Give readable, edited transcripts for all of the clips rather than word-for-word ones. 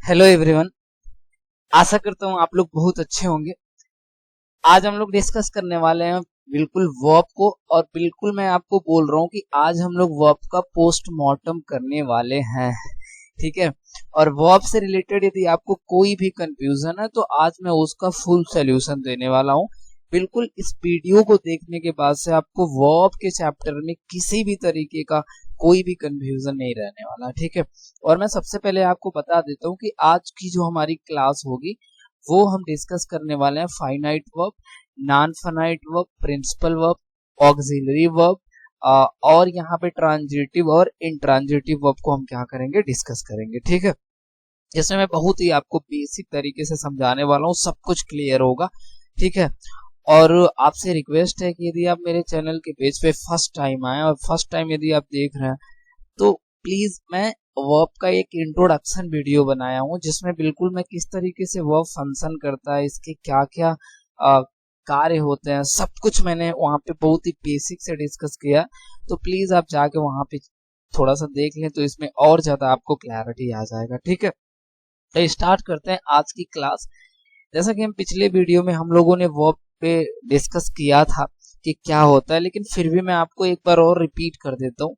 Hello everyone. आशा करता हूँ आप लोग बहुत अच्छे होंगे। आज हम लोग डिस्कस करने वाले हैं बिल्कुल वर्ब को, और बिल्कुल मैं आपको बोल रहा हूँ कि आज हम लोग वर्ब का पोस्टमार्टम करने वाले हैं। ठीक है। और वर्ब से रिलेटेड यदि आपको कोई भी कंफ्यूजन है तो आज मैं उसका फुल सॉल्यूशन देने वाला हूँ। बिल्कुल इस वीडियो को देखने के बाद से आपको वर्ब के चैप्टर में किसी भी तरीके का कोई भी कंफ्यूजन नहीं रहने वाला। ठीक है। और मैं सबसे पहले आपको बता देता हूँ कि आज की जो हमारी क्लास होगी वो हम डिस्कस करने वाले हैं finite verb, non finite verb, principal verb, auxiliary verb, और यहाँ पे ट्रांजिटिव और इंट्रांजिटिव वर्ब को हम क्या करेंगे, डिस्कस करेंगे। ठीक है। जिसमें मैं बहुत ही आपको बेसिक तरीके से समझाने वाला हूँ, सब कुछ क्लियर होगा। ठीक है। और आपसे रिक्वेस्ट है कि यदि आप मेरे चैनल के पेज पे फर्स्ट टाइम आए और फर्स्ट टाइम यदि आप देख रहे हैं तो प्लीज मैं वर्ब का एक इंट्रोडक्शन वीडियो बनाया हूँ जिसमें बिल्कुल मैं किस तरीके से वर्ब फंक्शन करता है, इसके क्या क्या कार्य होते हैं, सब कुछ मैंने वहाँ पे बहुत ही बेसिक से डिस्कस किया। तो प्लीज आप जाके वहाँ पे थोड़ा सा देख लें तो इसमें और ज्यादा आपको क्लैरिटी आ जाएगा। ठीक है। तो स्टार्ट करते हैं आज की क्लास। जैसा कि हम पिछले वीडियो में हम लोगों ने वर्ब पे डिस्कस किया था कि क्या होता है, लेकिन फिर भी मैं आपको एक बार और रिपीट कर देता हूँ।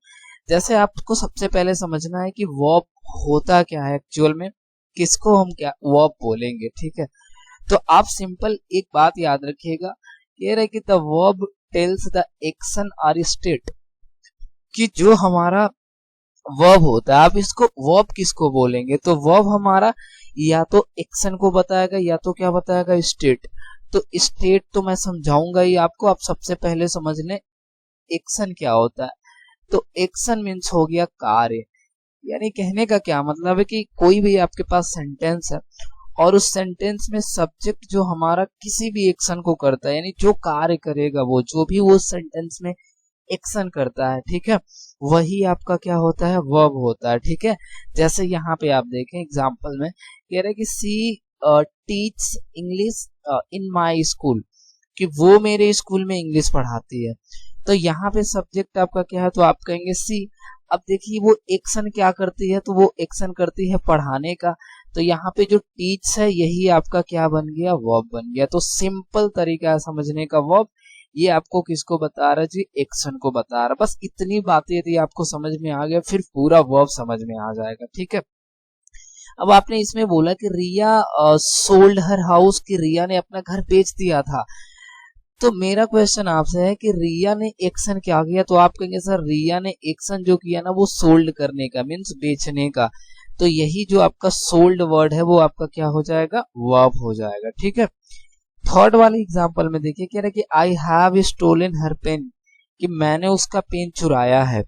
जैसे आपको सबसे पहले समझना है कि वर्ब होता क्या है एक्चुअल में, किसको हम क्या वर्ब बोलेंगे। ठीक है। तो आप सिंपल एक बात याद रखिएगा, कह रहे कि the verb tells the action और स्टेट, कि जो हमारा वर्ब होता है, आप इसको वर्ब किसको बोलेंगे, तो वर्ब हमारा या तो एक्शन को बताएगा या तो क्या बताएगा, स्टेट। तो स्टेट तो मैं समझाऊंगा ही आपको, आप सबसे पहले समझ लें एक्शन क्या होता है। तो एक्शन मीन्स हो गया कार्य, यानी कहने का क्या मतलब है कि कोई भी आपके पास सेंटेंस है और उस सेंटेंस में सब्जेक्ट जो हमारा किसी भी एक्शन को करता है, यानी जो कार्य करेगा, वो जो भी वो सेंटेंस में एक्शन करता है, ठीक है, वही आपका क्या होता है, वर्ब होता है। ठीक है। जैसे यहाँ पे आप देखें एग्जांपल में कह रहे कि she teach English in my school, कि वो मेरे स्कूल में इंग्लिश पढ़ाती है। तो यहाँ पे सब्जेक्ट आपका क्या है, तो आप कहेंगे सी। अब देखिए वो एक्शन क्या करती है, तो वो एक्शन करती है पढ़ाने का। तो यहाँ पे जो टीच है यही आपका क्या बन गया, वर्ब बन गया। तो सिंपल तरीका है समझने का वर्ब, ये आपको किसको बता रहा है जी, एक्शन को बता रहा है। बस इतनी बातें यदि आपको समझ में आ गया फिर पूरा वर्ब समझ में आ जाएगा। ठीक है। अब आपने इसमें बोला कि रिया सोल्ड हर हाउस, कि रिया ने अपना घर बेच दिया था। तो मेरा क्वेश्चन आपसे है कि रिया ने एक्शन क्या किया, तो आप कहेंगे सर रिया ने एक्शन जो किया ना वो सोल्ड करने का, मीन्स बेचने का। तो यही जो आपका सोल्ड वर्ड है वो आपका क्या हो जाएगा, वर्ब हो जाएगा। ठीक है। थर्ड वाले एग्जांपल में देखिए कह रहे कि I have stolen her pen, कि मैंने उसका पेन चुराया है।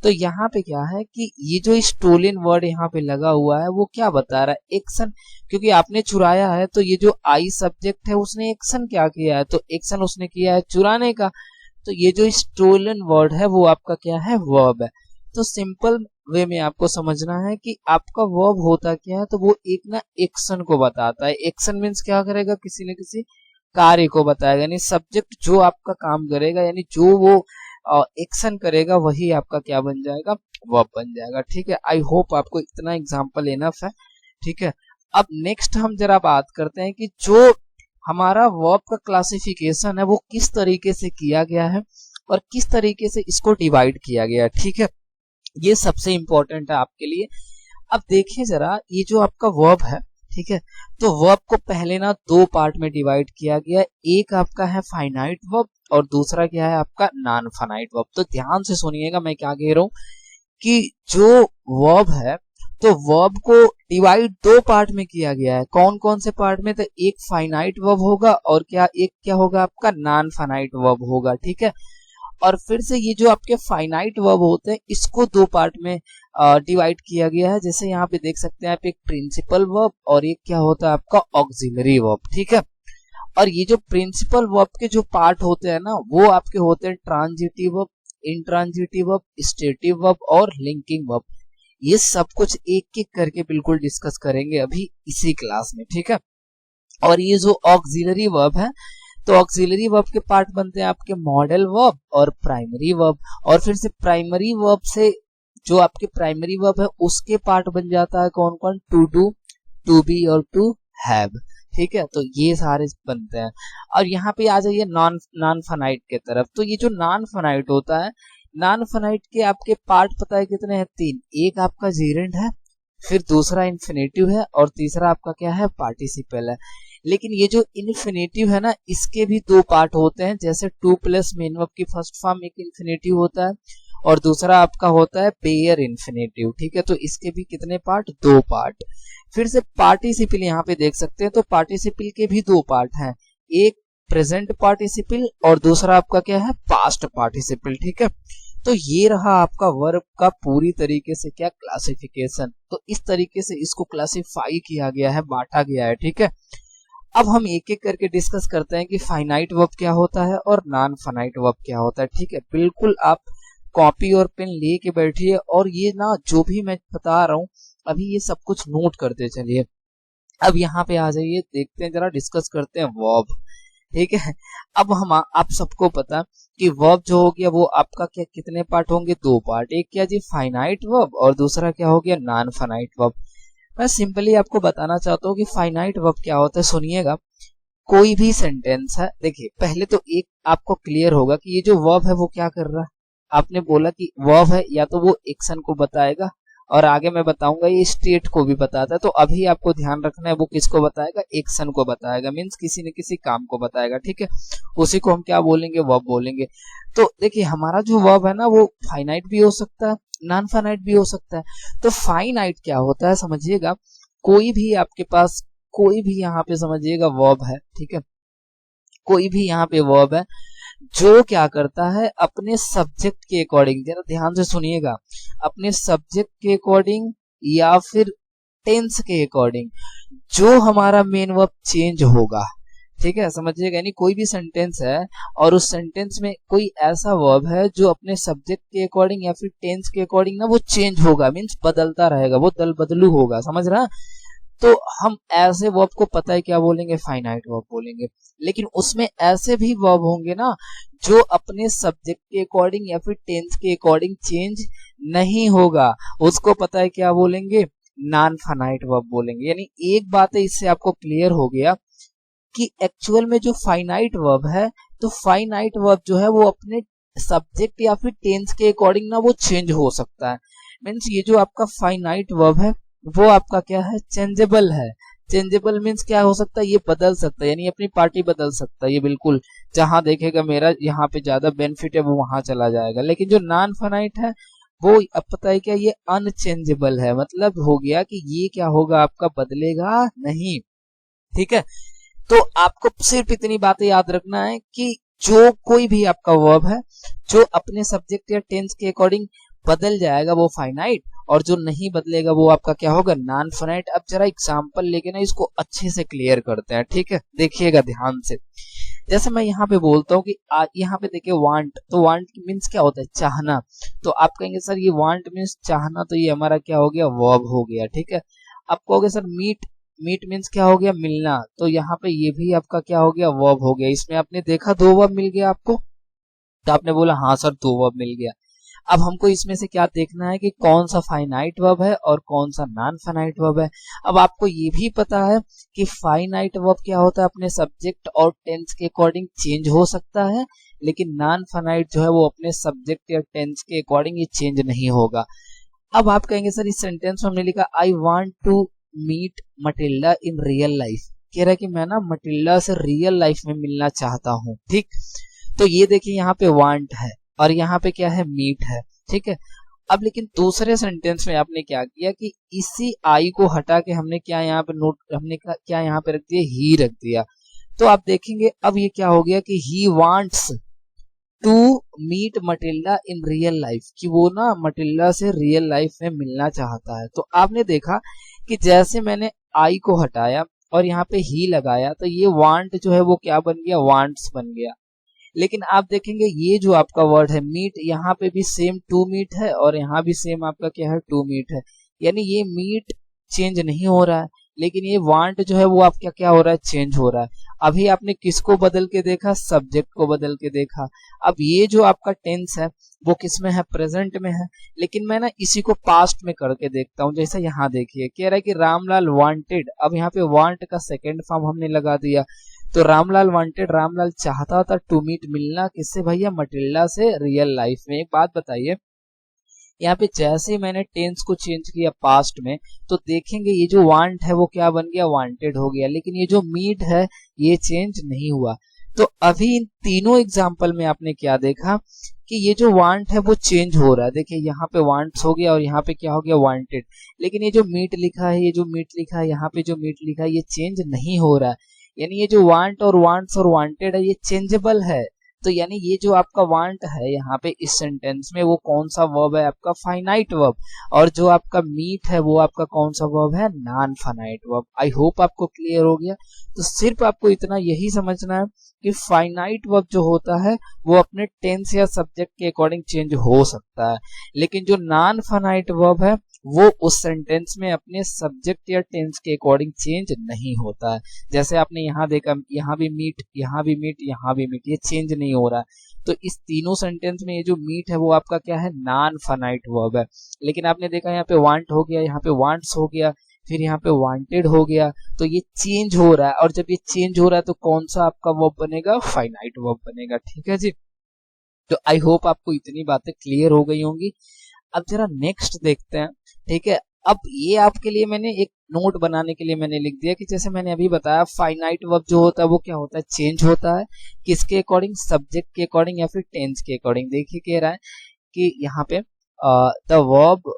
तो यहाँ पे क्या है कि ये जो स्टोलन वर्ड यहाँ पे लगा हुआ है वो क्या बता रहा है, एक्शन। क्योंकि आपने चुराया है तो ये जो आई सब्जेक्ट है उसने एक्शन क्या किया है, तो एक्शन उसने किया है चुराने का। तो ये जो स्टोलन वर्ड है वो आपका क्या है, वर्ब है। तो सिंपल वे में आपको समझना है कि आपका वर्ब होता क्या है, तो वो एक ना एक्शन को बताता है। एक्शन मीन्स क्या करेगा, किसी न किसी कार्य को बताएगा, यानी सब्जेक्ट जो आपका काम करेगा, यानी जो वो एक्शन करेगा वही आपका क्या बन जाएगा, वर्ब बन जाएगा। ठीक है। आई होप आपको इतना एग्जांपल इनफ है। ठीक है। अब नेक्स्ट हम जरा बात करते हैं कि जो हमारा वर्ब का क्लासिफिकेशन है वो किस तरीके से किया गया है और किस तरीके से इसको डिवाइड किया गया है। ठीक है। ये सबसे इंपॉर्टेंट है आपके लिए। अब देखिए जरा, ये जो आपका वर्ब है, ठीक है, तो वर्ब को पहले ना दो पार्ट में डिवाइड किया गया। एक आपका है फाइनाइट वर्ब और दूसरा क्या है आपका नॉन फाइनाइट वर्ब। तो ध्यान से सुनिएगा मैं क्या कह रहा हूँ कि जो वर्ब है, तो वर्ब को डिवाइड दो पार्ट में किया गया है। कौन कौन से पार्ट में, तो एक फाइनाइट वर्ब होगा और एक क्या होगा आपका, नॉन फाइनाइट वर्ब होगा। ठीक है। और फिर से ये जो आपके फाइनाइट वर्ब होते हैं इसको दो पार्ट में डिवाइड किया गया है। जैसे यहाँ पे देख सकते हैं आप, एक प्रिंसिपल वर्ब और एक क्या होता है आपका ऑक्सिलरी वर्ब। ठीक है। और ये जो प्रिंसिपल वर्ब के जो पार्ट होते हैं ना वो आपके होते हैं transitive verb, intransitive verb, stative verb और लिंकिंग वर्ब। ये सब कुछ एक एक करके बिल्कुल डिस्कस करेंगे अभी इसी क्लास में। ठीक है। और ये जो ऑक्सिलरी वर्ब है, तो ऑक्सिलरी वर्ब के पार्ट बनते हैं आपके मॉडल वर्ब और प्राइमरी वर्ब। और फिर से प्राइमरी वर्ब से जो आपके प्राइमरी वर्ब है उसके पार्ट बन जाता है कौन कौन, टू डू, टू बी और टू हैव। ठीक है, तो ये सारे बनते हैं। और यहाँ पे आ जाइए नॉन फाइनाइट के तरफ। तो ये जो नॉन फाइनाइट होता है, नॉन फाइनाइट के आपके पार्ट पता है कितने हैं? 3। एक आपका जेरेंड है, फिर दूसरा इन्फिनेटिव है, और तीसरा आपका क्या है? पार्टिसिपल है। लेकिन ये जो इन्फिनेटिव है ना, इसके भी 2 पार्ट होते हैं। जैसे टू प्लस मेन वर्ब की फर्स्ट फॉर्म एक इन्फिनेटिव होता है, और दूसरा आपका होता है पेयर इन्फिनेटिव। ठीक है, तो इसके भी कितने पार्ट? 2 पार्ट। फिर से पार्टिसिपल यहाँ पे देख सकते हैं, तो पार्टिसिपल के भी 2 पार्ट हैं, एक प्रेजेंट पार्टिसिपल और दूसरा आपका क्या है? Past participle. ठीक है, तो ये रहा आपका वर्ब का पूरी तरीके से क्या? क्लासिफिकेशन। तो इस तरीके से इसको क्लासिफाई किया गया है, बांटा गया है। ठीक है, अब हम एक एक करके डिस्कस करते हैं कि फाइनाइट वर्ब क्या होता है और नॉन फाइनाइट वर्ब क्या होता है। ठीक है, बिल्कुल आप कॉपी और पेन लेके बैठिए, और ये ना जो भी मैं बता रहा हूँ अभी ये सब कुछ नोट करते चलिए। अब यहाँ पे आ जाइए, देखते हैं, जरा डिस्कस करते हैं वर्ब। ठीक है, अब हम आप सबको पता कि वर्ब जो हो गया वो आपका क्या कितने पार्ट होंगे? 2 पार्ट। एक क्या जी? फाइनाइट वर्ब, और दूसरा क्या हो गया? Non finite verb. मैं सिंपली आपको बताना चाहता हूँ कि फाइनाइट वर्ब क्या होता है। सुनिएगा, कोई भी सेंटेंस है, देखिए पहले तो एक आपको क्लियर होगा कि ये जो वर्ब है वो क्या कर रहा है। आपने बोला कि वर्ब है, या तो वो एक्शन को बताएगा, और आगे मैं बताऊंगा ये स्टेट को भी बताता है। तो अभी आपको ध्यान रखना है वो किसको बताएगा? एक्शन को बताएगा, मीन्स किसी न किसी काम को बताएगा। ठीक है, उसी को हम क्या बोलेंगे? वर्ब बोलेंगे। तो देखिए हमारा जो वर्ब है ना वो फाइनाइट भी हो सकता है, नॉन फाइनाइट भी हो सकता है। तो फाइनाइट क्या होता है समझिएगा, कोई भी आपके पास कोई भी यहाँ पे समझिएगा वर्ब है। ठीक है, कोई भी यहाँ पे वर्ब है जो क्या करता है? अपने सब्जेक्ट के अकॉर्डिंग, जरा ध्यान से सुनिएगा, अपने सब्जेक्ट के अकॉर्डिंग या फिर टेंस के अकॉर्डिंग जो हमारा मेन वर्ब चेंज होगा। ठीक है, समझिएगा, यानी कोई भी सेंटेंस है और उस सेंटेंस में कोई ऐसा वर्ब है जो अपने सब्जेक्ट के अकॉर्डिंग या फिर टेंस के अकॉर्डिंग ना वो चेंज होगा, मीन्स बदलता रहेगा, वो दल बदलू होगा। समझ रहा? तो हम ऐसे वर्ब को पता है क्या बोलेंगे? फाइनाइट वर्ब बोलेंगे। लेकिन उसमें ऐसे भी वर्ब होंगे ना जो अपने सब्जेक्ट के अकॉर्डिंग या फिर टेंस के अकॉर्डिंग चेंज नहीं होगा, उसको पता है क्या बोलेंगे? नॉन फाइनाइट वर्ब बोलेंगे। यानी एक बात है, इससे आपको क्लियर हो गया कि एक्चुअल में जो फाइनाइट वर्ब है, तो फाइनाइट वर्ब जो है वो अपने सब्जेक्ट या फिर टेंस के अकॉर्डिंग ना वो चेंज हो सकता है। मीन्स ये जो आपका फाइनाइट वर्ब है वो आपका क्या है? चेंजेबल है। चेंजेबल मीन्स क्या हो सकता है? ये बदल सकता है, यानी अपनी पार्टी बदल सकता है। ये बिल्कुल जहां देखेगा मेरा यहाँ पे ज्यादा बेनिफिट है वो वहां चला जाएगा। लेकिन जो नॉन फाइनाइट है वो अब पता है क्या? ये अनचेंजेबल है। मतलब हो गया कि ये क्या होगा? आपका बदलेगा नहीं। ठीक है, तो आपको सिर्फ इतनी बातें याद रखना है कि जो कोई भी आपका वर्ब है जो अपने सब्जेक्ट या टेंस के अकॉर्डिंग बदल जाएगा वो फाइनाइट, और जो नहीं बदलेगा वो आपका क्या होगा? Non finite. अब जरा एग्जांपल लेके ना इसको अच्छे से क्लियर करते हैं। ठीक है, देखिएगा ध्यान से। जैसे मैं यहाँ पे बोलता हूँ कि यहाँ पे देखिए वांट, तो वांट मीन्स क्या होता है? चाहना। तो आप कहेंगे सर ये वांट मीन्स चाहना, तो ये हमारा क्या हो गया? वर्ब हो गया। ठीक है, आप कहोगे सर मीट, मीट मीन्स क्या हो गया? मिलना, तो यहाँ पे ये भी आपका क्या हो गया? वर्ब हो गया। इसमें आपने देखा 2 वर्ब मिल गया आपको, तो आपने बोला हाँ सर 2 वर्ब मिल गया। अब हमको इसमें से क्या देखना है कि कौन सा फाइनाइट वर्ब है और कौन सा नॉन फाइनाइट वर्ब है। अब आपको ये भी पता है कि फाइनाइट वर्ब क्या होता है? अपने सब्जेक्ट और टेंस के अकॉर्डिंग चेंज हो सकता है, लेकिन नॉन फाइनाइट जो है वो अपने सब्जेक्ट या टेंस के अकॉर्डिंग ये चेंज नहीं होगा। अब आप कहेंगे सर इस सेंटेंस में हमने लिखा I want to meet Matilda in real life, कह रहा है कि मैं ना मटिल्डा से रियल लाइफ में मिलना चाहता हूँ। ठीक, तो ये देखिए यहाँ पे वांट है और यहाँ पे क्या है? मीट है। ठीक है, अब लेकिन दूसरे सेंटेंस में आपने क्या किया कि इसी आई को हटा के हमने क्या यहाँ पे नोट, हमने क्या यहाँ पे रख दिया? ही रख दिया। तो आप देखेंगे अब ये क्या हो गया कि he wants to meet Matilda in real life, कि वो ना मटिल्डा से रियल लाइफ में मिलना चाहता है। तो आपने देखा कि जैसे मैंने आई को हटाया और यहाँ पे ही लगाया, तो ये वांट जो है वो क्या बन गया? वांट्स बन गया। लेकिन आप देखेंगे ये जो आपका वर्ड है मीट, यहाँ पे भी सेम टू मीट है और यहाँ भी सेम आपका क्या है? टू मीट है। यानी ये मीट चेंज नहीं हो रहा है, लेकिन ये वांट जो है वो आपका क्या हो रहा है, चेंज हो रहा है। अभी आपने किसको बदल के देखा, सब्जेक्ट को बदल के देखा। अब ये जो आपका टेंस है वो किस में है, प्रेजेंट में है। लेकिन मैं ना इसी को पास्ट में करके देखता हूँ। जैसे यहाँ देखिए कह रहा है कि रामलाल वांटेड, अब यहाँ पे वांट का सेकेंड फॉर्म हमने लगा दिया। तो रामलाल वांटेड, रामलाल चाहता था टू मीट, मिलना किससे भैया, मटिल्डा से रियल लाइफ में। एक बात बताइए, यहाँ पे जैसे ही मैंने टेंस को चेंज किया पास्ट में, तो देखेंगे ये जो वांट है वो क्या बन गया, वांटेड हो गया। लेकिन ये जो मीट है ये चेंज नहीं हुआ। तो अभी इन तीनों एग्जाम्पल में आपने क्या देखा कि ये जो वांट है वो चेंज हो रहा है। देखिए यहाँ पे वांट्स हो गया और यहाँ पे क्या हो गया, वांटेड। लेकिन ये जो मीट लिखा है, ये जो मीट लिखा है, यहाँ पे जो मीट लिखा है, ये चेंज नहीं हो रहा है। यानी ये जो वांट और वांट्स और वांटेड है ये चेंजेबल है। तो यानी ये जो आपका वांट है यहाँ पे इस सेंटेंस में, वो कौन सा वर्ब है, आपका फाइनाइट वर्ब। और जो आपका मीट है वो आपका कौन सा वर्ब है, non finite verb. I hope आपको क्लियर हो गया। तो सिर्फ आपको इतना यही समझना है कि फाइनाइट वर्ब जो होता है वो अपने टेंस या सब्जेक्ट के अकॉर्डिंग चेंज हो सकता है, लेकिन जो नॉन फाइनाइट वर्ब है वो उस सेंटेंस में अपने सब्जेक्ट या टेंस के अकॉर्डिंग चेंज नहीं होता है। जैसे आपने यहाँ देखा, यहाँ भी मीट, यहाँ भी मीट, यहाँ भी मीट, ये चेंज नहीं हो रहा है। तो इस तीनों सेंटेंस में ये जो मीट है वो आपका क्या है, नॉन फाइनाइट वर्ब है। लेकिन आपने देखा यहाँ पे वांट हो गया, यहाँ पे वांट्स हो गया, फिर यहाँ पे वांटेड हो गया, तो ये चेंज हो रहा है। और जब ये चेंज हो रहा है तो कौन सा आपका वर्ब बनेगा, फाइनाइट वर्ब बनेगा। ठीक है जी। तो आई होप आपको इतनी बातें क्लियर हो गई होंगी। अब जरा नेक्स्ट देखते हैं। ठीक है, अब ये आपके लिए मैंने एक नोट बनाने के लिए मैंने लिख दिया कि जैसे मैंने अभी बताया फाइनाइट वर्ब जो होता है वो क्या होता है, चेंज होता है। किसके अकॉर्डिंग, सब्जेक्ट के अकॉर्डिंग या फिर टेंस के अकॉर्डिंग। देखिए कह रहा है कि यहाँ पे द वर्ब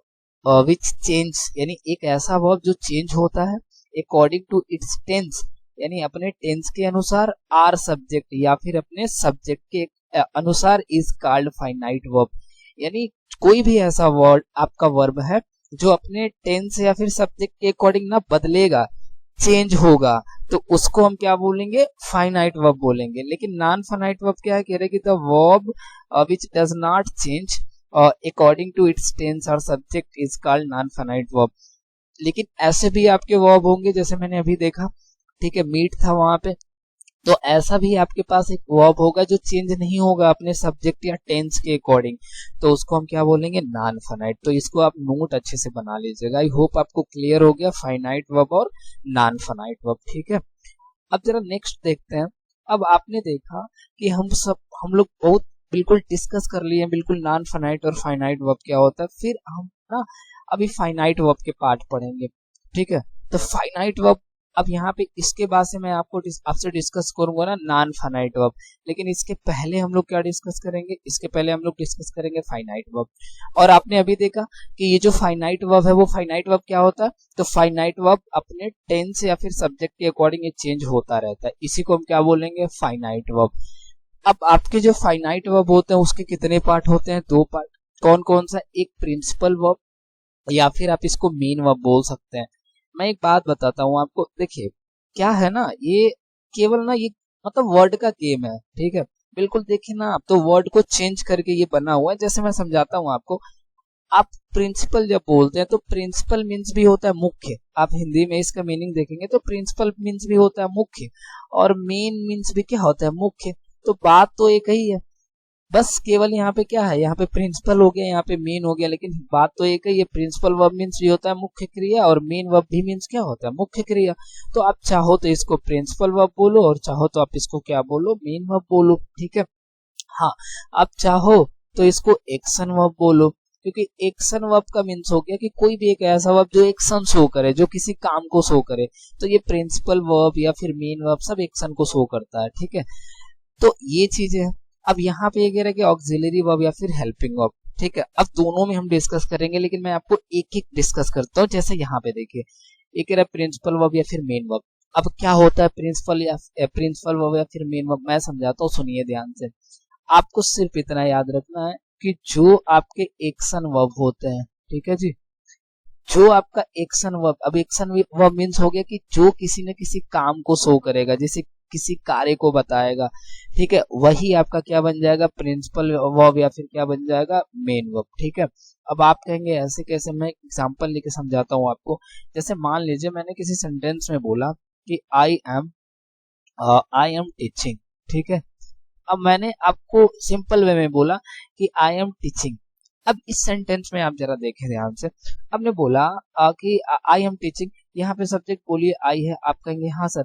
विच चेंज, यानी एक ऐसा वर्ब जो चेंज होता है अकॉर्डिंग टू इट्स टेंस, यानी अपने टेंस के अनुसार, आर सब्जेक्ट या फिर अपने सब्जेक्ट के अनुसार, इज कॉल्ड फाइनाइट वर्ब। यानी कोई भी ऐसा वर्ड आपका वर्ब है जो अपने टेंस या फिर सब्जेक्ट के अकॉर्डिंग ना बदलेगा, चेंज होगा, तो उसको हम क्या बोलेंगे, फाइनाइट वर्ब बोलेंगे। लेकिन नॉन फाइनाइट वर्ब क्या है, कह रहे कि the verb which does not change according to its tense और subject is called non finite verb. लेकिन ऐसे भी आपके वर्ब होंगे, जैसे मैंने अभी देखा, ठीक है, मीट था वहां पे, तो ऐसा भी आपके पास एक वर्ब होगा जो चेंज नहीं होगा अपने सब्जेक्ट या टेंस के अकॉर्डिंग, तो उसको हम क्या बोलेंगे, नॉन फाइनाइट। तो इसको आप नोट अच्छे से बना लीजिएगा। आई होप आपको क्लियर हो गया फाइनाइट वर्ब और नॉन फाइनाइट वर्ब। ठीक है, अब जरा नेक्स्ट देखते हैं। अब आपने देखा कि हम लोग बहुत बिल्कुल डिस्कस कर लिए बिल्कुल नॉन फाइनाइट और फाइनाइट वर्ब क्या होता है। फिर हम ना अभी फाइनाइट वर्ब के पार्ट पढ़ेंगे। ठीक है, तो फाइनाइट वर्ब, अब यहाँ पे इसके बाद से मैं आपसे डिस्कस करूंगा ना नॉन फाइनाइट वर्ब। लेकिन इसके पहले हम लोग क्या डिस्कस करेंगे, इसके पहले हम लोग डिस्कस करेंगे फाइनाइट वर्ब। और आपने अभी देखा कि ये जो फाइनाइट वर्ब है वो फाइनाइट वर्ब क्या होता है, तो फाइनाइट वर्ब अपने टेंस या फिर सब्जेक्ट के अकॉर्डिंग ये चेंज होता रहता है। इसी को हम क्या बोलेंगे, फाइनाइट वर्ब। अब आपके जो फाइनाइट वर्ब होते हैं उसके कितने पार्ट होते हैं, दो पार्ट। कौन कौन सा, एक प्रिंसिपल वर्ब या फिर आप इसको मेन वर्ब बोल सकते हैं। मैं एक बात बताता हूँ आपको, देखिए क्या है ना, ये केवल ना ये मतलब वर्ड का गेम है। ठीक है, बिल्कुल देखिए ना, आप तो वर्ड को चेंज करके ये बना हुआ है। जैसे मैं समझाता हूँ आपको, आप प्रिंसिपल जब बोलते हैं तो प्रिंसिपल मीन्स भी होता है मुख्य। आप हिंदी में इसका मीनिंग देखेंगे तो प्रिंसिपल मीन्स भी होता है मुख्य, और मेन मीन्स भी क्या होता है, मुख्य। तो बात तो एक ही है, बस केवल यहाँ पे क्या है, यहाँ पे प्रिंसिपल हो गया, यहाँ पे मेन हो गया, लेकिन बात तो एक ही है। प्रिंसिपल वर्ब मीन्स भी होता है मुख्य क्रिया, और मेन वर्ब भी मीन्स क्या होता है, मुख्य क्रिया। तो आप चाहो तो इसको प्रिंसिपल वर्ब बोलो और चाहो तो आप इसको क्या बोलो, मेन वर्ब बोलो। ठीक है, हाँ, आप चाहो तो इसको एक्शन वर्ब बोलो, क्योंकि एक्शन वर्ब का मीन्स हो गया कि कोई भी एक ऐसा वर्ब जो एक्शन शो करे, जो किसी काम को शो करे। तो ये प्रिंसिपल वर्ब या फिर मेन वर्ब सब एक्शन को शो करता है। ठीक है, तो ये चीजें है। अब यहाँ पे ये कह रहा है कि ऑक्सिलरी वर्ब या फिर हेल्पिंग वर्ब। ठीक है, अब दोनों में हम डिस्कस करेंगे, लेकिन मैं आपको एक एक डिस्कस करता हूँ। जैसे यहाँ पे देखिए, ये कह रहा है प्रिंसिपल वर्ब या फिर मेन वर्ब। अब क्या होता है प्रिंसिपल वर्ब या फिर मेन वर्ब, मैं समझाता हूँ, सुनिए ध्यान से। आपको सिर्फ इतना याद रखना है कि जो आपके एक्शन वर्ब होते हैं, ठीक है जी, जो आपका एक्शन वर्ब, अब एक्शन वर्ब मीन्स हो गया कि जो किसी न किसी काम को शो करेगा। जैसे किसी कार्य को बताएगा, ठीक है, वही आपका क्या बन जाएगा, प्रिंसिपल वर्ब या फिर क्या बन जाएगा, मेन वर्ब। ठीक है, अब आप कहेंगे ऐसे कैसे, मैं एग्जांपल लेके समझाता हूँ आपको। जैसे मान लीजिए मैंने किसी सेंटेंस में बोला कि आई एम टीचिंग, ठीक है, अब मैंने आपको सिंपल वे में बोला कि आई एम टीचिंग। अब इस सेंटेंस में आप जरा देखें ध्यान से, आपने बोला कि आई एम टीचिंग, यहाँ पे सब्जेक्ट बोलिए आई है, आप कहेंगे हाँ सर।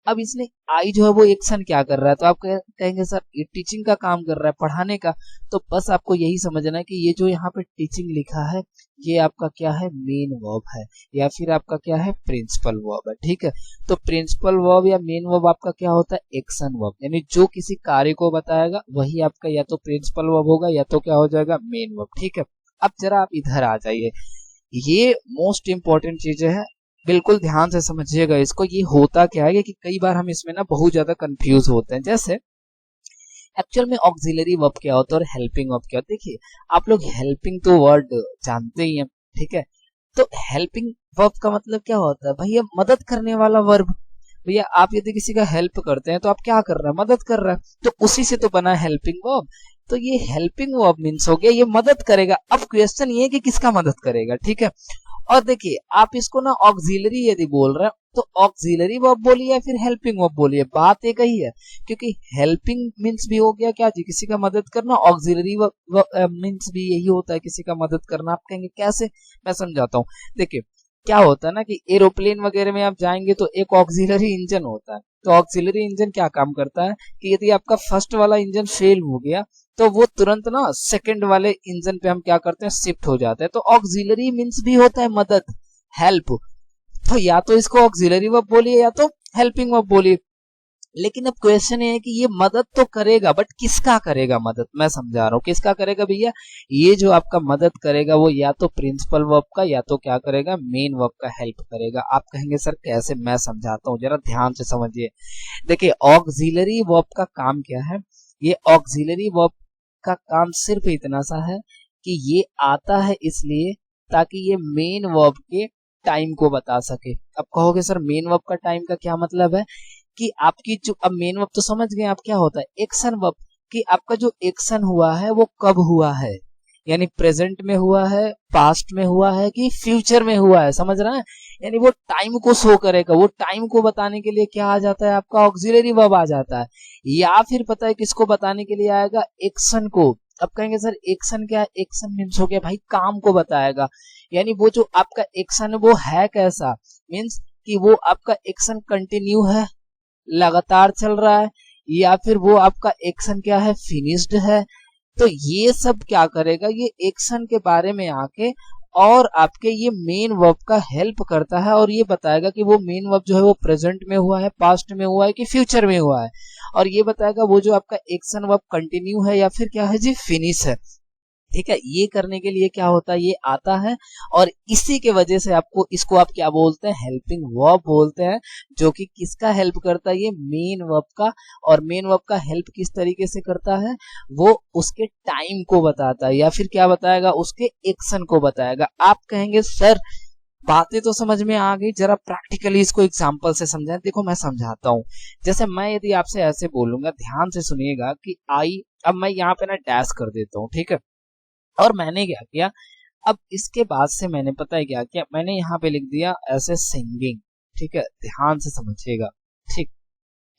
अब इसने आई जो है वो एक्शन क्या कर रहा है, तो आप कहेंगे सर ये टीचिंग का काम कर रहा है, पढ़ाने का। तो बस आपको यही समझना है कि ये जो यहाँ पे टीचिंग लिखा है ये आपका क्या है, मेन वर्ब है, या फिर आपका क्या है, प्रिंसिपल वर्ब है। ठीक है, तो प्रिंसिपल वर्ब या मेन वर्ब आपका क्या होता है, एक्शन वर्ब, यानी जो किसी कार्य को बताएगा वही आपका या तो प्रिंसिपल वर्ब होगा या तो क्या हो जाएगा, मेन वर्ब। ठीक है, अब जरा आप इधर आ जाइए, ये मोस्ट इंपॉर्टेंट चीजें हैं, बिल्कुल ध्यान से समझिएगा इसको। ये होता क्या है कि कई बार हम इसमें ना बहुत ज्यादा कंफ्यूज होते हैं। जैसे एक्चुअल में ऑक्सिलरी वर्ब क्या होता है और हेल्पिंग वर्ब क्या होता है। देखिए आप लोग हेल्पिंग तो वर्ड जानते ही हैं, ठीक है, तो हेल्पिंग वर्ब का मतलब क्या होता है, भैया मदद करने वाला वर्ब। भैया आप यदि किसी का हेल्प करते हैं तो आप क्या कर रहे हैं, मदद कर रहे हैं, तो उसी से तो बना हेल्पिंग वर्ब। तो ये हेल्पिंग वर्ब मीन्स हो गया ये मदद करेगा। अब क्वेश्चन ये है कि किसका मदद करेगा, ठीक है। और देखिए आप इसको ना ऑक्सिलरी यदि बोल रहे हैं तो ऑक्सिलरी वर्ब बोलिए या फिर हेल्पिंग वर्ब बोलिए, बात एक ही है, क्योंकि हेल्पिंग मीन्स भी हो गया क्या जी, किसी का मदद करना, ऑक्सिलरी मीन्स भी यही होता है, किसी का मदद करना। आप कहेंगे कैसे, मैं समझाता हूँ। देखिए क्या होता है ना कि एरोप्लेन वगैरह में आप जाएंगे तो एक ऑक्सिलरी इंजन होता है, तो ऑक्सिलरी इंजन क्या काम करता है कि यदि आपका फर्स्ट वाला इंजन फेल हो गया तो वो तुरंत ना सेकंड वाले इंजन पे हम क्या करते हैं, शिफ्ट हो जाते हैं। तो ऑक्सिलरी मींस भी होता है मदद, हेल्प। तो या तो इसको ऑक्सिलरी वर्ब बोलिए या तो हेल्पिंग वर्ब बोलिए। लेकिन अब क्वेश्चन ये है कि ये मदद तो करेगा, बट किसका करेगा मदद, मैं समझा रहा हूँ किसका करेगा भैया। ये जो आपका मदद करेगा वो या तो प्रिंसिपल वर्ब का या तो क्या करेगा, मेन वर्ब का हेल्प करेगा। आप कहेंगे सर कैसे, मैं समझाता हूँ, जरा ध्यान से समझिए। देखिए ऑक्सिलरी वर्ब का काम क्या है, ये ऑक्सिलरी वर्ब का काम सिर्फ इतना सा है कि ये आता है इसलिए ताकि ये मेन वर्ब के टाइम को बता सके। अब कहोगे सर मेन वर्ब का टाइम का क्या मतलब है, कि आपकी जो, अब मेन वर्ब तो समझ गए आप क्या होता है, एक्शन वर्ब, कि आपका जो एक्शन हुआ है वो कब हुआ है, यानी प्रेजेंट में हुआ है, पास्ट में हुआ है कि फ्यूचर में हुआ है, समझ रहे हैं। यानी वो टाइम को शो करेगा, वो टाइम को बताने के लिए क्या आ जाता है, आपका ऑक्सिलरी वर्ब आ जाता है। या फिर पता है किसको बताने के लिए आएगा, एक्शन को। अब कहेंगे सर एक्शन क्या है, एक्शन मीन्स हो गया भाई काम को बताएगा, यानी वो जो आपका एक्शन है वो है कैसा, मीन्स कि वो आपका एक्शन कंटिन्यू है, लगातार चल रहा है, या फिर वो आपका एक्शन क्या है, फिनिश्ड है। तो ये सब क्या करेगा, ये एक्शन के बारे में आके और आपके ये मेन वर्ब का हेल्प करता है और ये बताएगा कि वो मेन वर्ब जो है वो प्रेजेंट में हुआ है, पास्ट में हुआ है कि फ्यूचर में हुआ है, और ये बताएगा वो जो आपका एक्शन वर्ब कंटिन्यू है या फिर क्या है जी, फिनिश है। ठीक है, ये करने के लिए क्या होता है, ये आता है, और इसी के वजह से आपको इसको आप क्या बोलते हैं, हेल्पिंग वर्ब बोलते हैं, जो कि किसका हेल्प करता है, ये मेन वर्ब का। और मेन वर्ब का हेल्प किस तरीके से करता है, वो उसके टाइम को बताता है या फिर क्या बताएगा, उसके एक्शन को बताएगा। आप कहेंगे सर बातें तो समझ में आ गई, जरा प्रैक्टिकली इसको एग्जांपल से समझाएं। देखो मैं समझाता हूँ। जैसे मैं यदि आपसे ऐसे बोलूंगा, ध्यान से सुनिएगा कि आई, अब मैं यहाँ पे ना डैश कर देता हूँ, ठीक है, और मैंने क्या किया, अब इसके बाद से मैंने पता है क्या किया, मैंने यहाँ पे लिख दिया ऐसे सिंगिंग, ठीक है, ध्यान से समझिएगा, ठीक,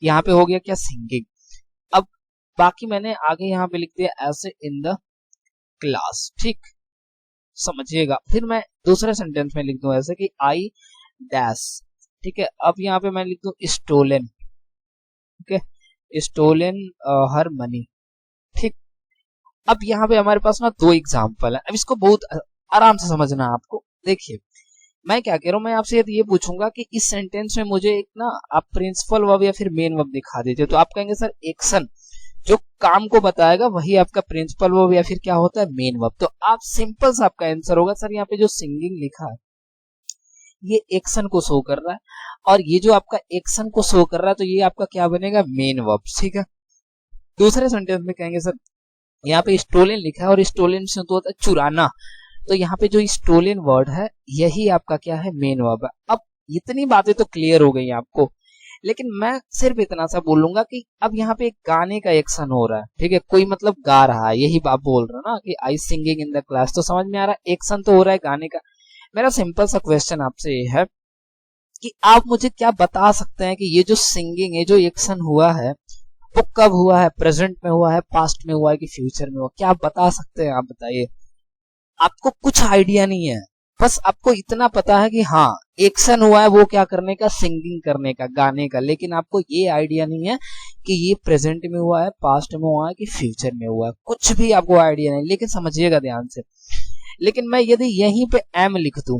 यहाँ पे हो गया क्या, सिंगिंग। अब बाकी मैंने आगे यहाँ पे लिख दिया ऐसे इन द क्लास, ठीक, समझिएगा। फिर मैं दूसरे सेंटेंस में लिख दूं ऐसे कि आई डैश, ठीक है, अब यहाँ पे मैं लिख दूं स्टोलन, ठीक है, स्टोलन हर मनी, ठीक। अब यहाँ पे हमारे पास ना दो एग्जाम्पल है, अब इसको बहुत आराम से समझना है आपको। देखिए मैं क्या कह रहा हूँ, मैं आपसे यदि ये पूछूंगा कि इस सेंटेंस में मुझे एक ना आप प्रिंसिपल वर्ब या फिर मेन वर्ब दिखा दीजिए, तो आप कहेंगे सर एक्शन जो काम को बताएगा वही आपका प्रिंसिपल वर्ब या फिर क्या होता है, मेन वर्ब। तो आप सिंपल सा आपका आंसर होगा सर यहाँ पे जो सिंगिंग लिखा है ये एक्शन को शो कर रहा है, और ये जो आपका एक्शन को शो कर रहा है तो ये आपका क्या बनेगा, मेन वर्ब, ठीक है। दूसरे सेंटेंस में कहेंगे सर यहाँ पे स्टोलन लिखा है और स्टोलन से तो होता है चुराना, तो यहाँ पे जो स्टोलन वर्ड है यही आपका क्या है, मेन वर्ब है। अब इतनी बातें तो क्लियर हो गई आपको, लेकिन मैं सिर्फ इतना सा बोलूंगा कि अब यहाँ पे एक गाने का एक्शन हो रहा है, ठीक है, कोई मतलब गा रहा है, यही आप बोल रहे हो ना कि आई सिंगिंग इन द क्लास, तो समझ में आ रहा है एक्शन तो हो रहा है गाने का। मेरा सिंपल सा क्वेश्चन आपसे ये है कि आप मुझे क्या बता सकते हैं कि ये जो सिंगिंग है, जो एक्शन हुआ है, वो कब हुआ है, प्रेजेंट में हुआ है, पास्ट में हुआ है कि फ्यूचर में हुआ, क्या आप बता सकते हैं? आप बताइए। आपको कुछ आइडिया नहीं है, बस आपको इतना पता है कि हाँ एक्शन हुआ है, वो क्या करने का, सिंगिंग करने का, गाने का, लेकिन आपको ये आइडिया नहीं है कि ये प्रेजेंट में हुआ है, पास्ट में हुआ है कि फ्यूचर में हुआ है, कुछ भी आपको आइडिया नहीं। लेकिन समझिएगा ध्यान से, लेकिन मैं यदि यहीं पे एम लिख दूं,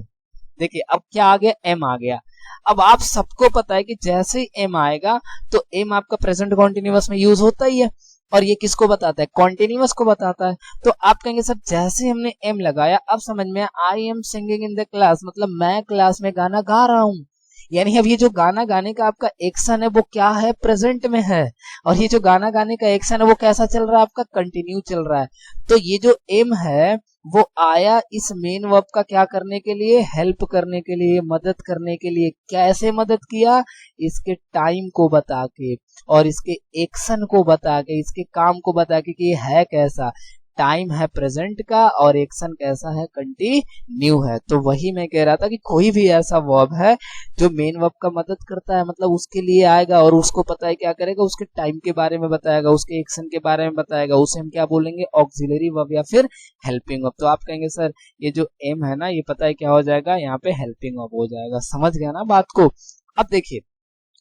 देखिए अब क्या आ गया, एम आ गया। अब आप सबको पता है कि जैसे ही एम आएगा तो एम आपका प्रेजेंट कॉन्टिन्यूअस में यूज होता ही है, और ये किसको बताता है, कॉन्टिन्यूअस को बताता है। तो आप कहेंगे सर जैसे हमने एम लगाया अब समझ में I am singing in the class, मतलब मैं क्लास में गाना गा रहा हूँ, यानी अब ये जो गाना गाने का आपका एक्शन है वो क्या है, प्रेजेंट में है, और ये जो गाना गाने का एक्शन है वो कैसा चल रहा है, आपका कंटिन्यू चल रहा है। तो ये जो एम है वो आया इस मेन वर्ब का क्या करने के लिए, हेल्प करने के लिए, मदद करने के लिए। कैसे मदद किया, इसके टाइम को बता के, और इसके एक्शन को बता के, इसके काम को बता के कि ये है कैसा, टाइम है प्रेजेंट का और एक्शन कैसा है, कंटिन्यू है। तो वही मैं कह रहा था कि कोई भी ऐसा वर्ब है जो मेन वर्ब का मदद करता है, मतलब उसके लिए आएगा और उसको पता है क्या करेगा, उसके टाइम के बारे में बताएगा, उसके एक्शन के बारे में बताएगा, उसे हम क्या बोलेंगे, ऑक्सिलरी वर्ब या फिर हेल्पिंग वर्ब। तो आप कहेंगे सर ये जो एम है ना, ये पता है क्या हो जाएगा, यहाँ पे हेल्पिंग वर्ब हो जाएगा। समझ गया ना बात को? अब देखिए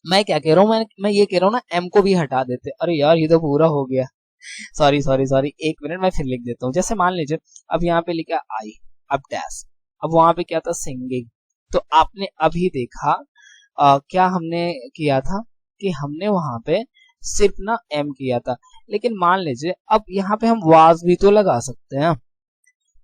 मैं क्या कह रहा हूँ, मैं ये कह रहा हूँ ना, एम को भी हटा देते। अरे यार ये तो पूरा हो गया, सॉरी सॉरी सॉरी, एक मिनट मैं फिर लिख देता हूँ। जैसे मान लीजिए अब यहाँ पे लिखा आई, अब डैश, अब वहां पे क्या था, सिंगिंग। तो आपने अभी देखा क्या हमने किया था कि हमने वहां पे सिर्फ ना एम किया था, लेकिन मान लीजिए अब यहाँ पे हम वाज भी तो लगा सकते हैं।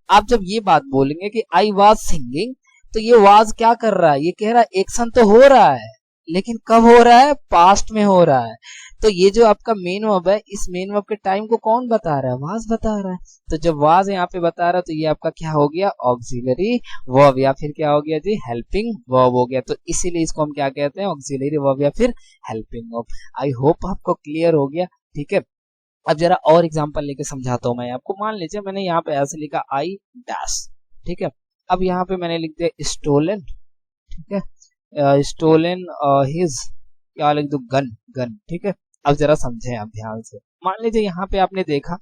आप जब ये बात बोलेंगे कि आई वाज सिंगिंग, तो ये वाज क्या कर रहा है, ये कह रहा है एक्शन तो हो रहा है, लेकिन कब हो रहा है, पास्ट में हो रहा है। तो ये जो आपका मेन वर्ब है, इस मेन वर्ब के टाइम को कौन बता रहा है, वाज बता रहा है। तो जब वाज यहाँ पे बता रहा है तो ये आपका क्या हो गया, ऑक्सिलरी वर्ब, या फिर क्या हो गया जी, हेल्पिंग वर्ब हो गया। तो इसीलिए इसको हम क्या कहते हैं, ऑक्सिलरी वर्ब या फिर हेल्पिंग वर्ब। आई होप आपको क्लियर हो गया, ठीक है। अब जरा और एग्जांपल लेके समझाता हूँ मैं आपको। मान लीजिए मैंने यहाँ पे ऐसे लिखा आई डैश, ठीक है। अब यहाँ पे मैंने लिख दिया स्टोलन, ठीक है, स्टोलन हिज, क्या लिख दो, गन, गन, ठीक है। अब जरा समझे आप ध्यान से, मान लीजिए यहाँ पे आपने देखा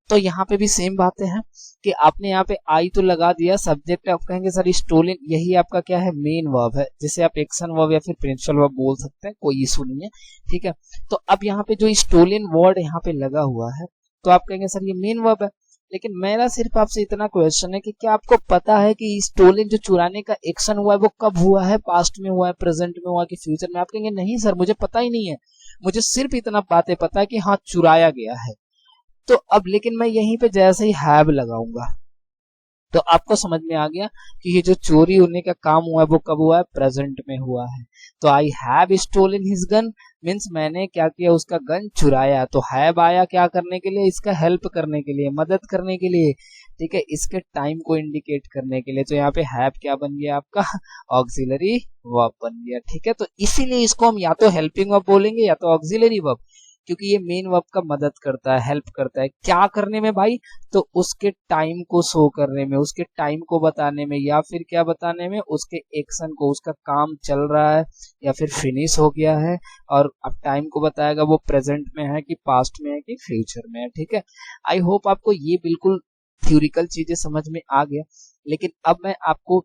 तो यहाँ पे भी सेम बातें हैं कि आपने यहाँ पे आई तो लगा दिया, सब्जेक्ट आप कहेंगे सर स्टोलन, यही आपका क्या है, मेन वर्ब है, जिसे आप एक्शन वर्ब या फिर प्रिंसिपल वर्ब बोल सकते हैं, कोई इशू नहीं है, ठीक है। तो अब यहाँ पे जो स्टोलन वर्ड यहाँ पे लगा हुआ है तो आप कहेंगे सर ये मेन वर्ब है, लेकिन मेरा सिर्फ आपसे इतना क्वेश्चन है कि क्या आपको पता है कि स्टोलन जो चुराने का एक्शन हुआ है वो कब हुआ है, पास्ट में हुआ है, प्रेजेंट में हुआ है कि फ्यूचर में? आप कहेंगे नहीं सर मुझे पता ही नहीं है, मुझे सिर्फ इतना बातें पता है कि हाँ चुराया गया है। तो अब लेकिन मैं यहीं पे जैसे ही हैव लगाऊंगा तो आपको समझ में आ गया कि ये जो चोरी होने का काम हुआ है वो कब हुआ है, प्रेजेंट में हुआ है। तो I have stolen his gun means मैंने क्या किया, उसका गन चुराया। तो हैव आया क्या करने के लिए, इसका हेल्प करने के लिए, मदद करने के लिए, ठीक है, इसके टाइम को इंडिकेट करने के लिए। तो यहाँ पे हैव क्या बन गया आपका, ऑक्सिलरी वर्ब बन गया, ठीक है। तो इसीलिए इसको हम या तो हेल्पिंग वर्ब बोलेंगे या तो ऑक्सिलरी वर्ब, क्योंकि ये मेन वर्ब का मदद करता है, हेल्प करता है क्या करने में भाई, तो उसके टाइम को शो करने में, उसके टाइम को बताने में, या फिर क्या बताने में, उसके एक्शन को, उसका काम चल रहा है या फिर फिनिश हो गया है, और अब टाइम को बताएगा वो प्रेजेंट में है कि पास्ट में है कि फ्यूचर में है, ठीक है। आई होप आपको ये बिल्कुल थ्योरिकल चीजें समझ में आ गया, लेकिन अब मैं आपको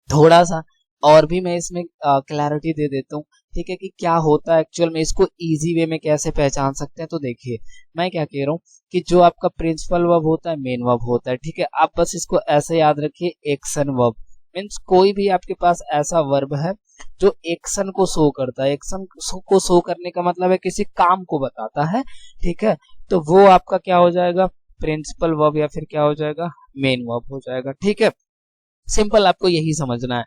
थोड़ा सा और भी मैं इसमें क्लैरिटी दे देता हूँ, ठीक है, कि क्या होता है एक्चुअल में, इसको इजी वे में कैसे पहचान सकते हैं। तो देखिए मैं क्या कह रहा हूँ कि जो आपका प्रिंसिपल वर्ब होता है, मेन वर्ब होता है, ठीक है। आप बस इसको ऐसे याद रखिए, एक्शन वर्ब मीन्स कोई भी आपके पास ऐसा वर्ब है जो एक्शन को शो करता है। एक्शन को शो करने का मतलब है किसी काम को बताता है, ठीक है। तो वो आपका क्या हो जाएगा, प्रिंसिपल वर्ब या फिर क्या हो जाएगा, मेन वर्ब हो जाएगा, ठीक है। सिंपल आपको यही समझना है,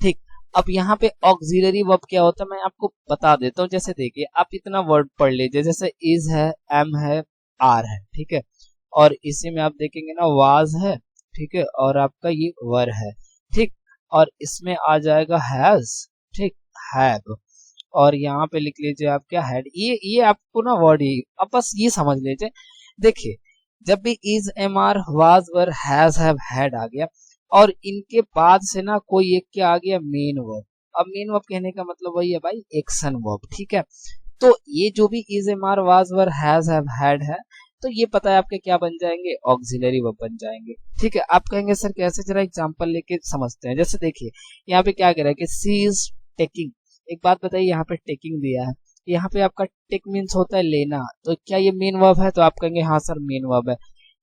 ठीक। अब यहाँ पे ऑक्सिलरी वर्ब क्या होता है मैं आपको बता देता हूँ। जैसे देखिए आप इतना वर्ड पढ़ लीजिए, जैसे इज है, एम है, आर है, ठीक है, और इसी में आप देखेंगे ना वाज है, ठीक है, और आपका ये वर है, ठीक, और इसमें आ जाएगा हैज, ठीक, हैव, और यहाँ पे लिख लीजिए आप क्या हेड। ये आपको ना वर्ड ही अब बस ये समझ लीजिए। देखिए जब भी is am are was were has have had आ गया और इनके बाद से ना कोई एक क्या आ गया मेन वर्ब। अब मेन वर्ब कहने का मतलब वही है भाई एक्शन वर्ब, ठीक है। तो ये जो भी is am are was were has have had है तो ये पता है आपके क्या बन जाएंगे, ऑक्सिलरी वर्ब बन जाएंगे, ठीक है। आप कहेंगे सर कैसे, जरा एग्जांपल लेके समझते हैं। जैसे देखिए यहाँ पे क्या कह रहा है कि सी इज टेकिंग। एक बात बताइए, यहाँ पे टेकिंग दिया है, यहाँ पे आपका टेक मीन्स होता है लेना, तो क्या ये मेन वर्ब है? तो आप कहेंगे हाँ सर मेन वर्ब है।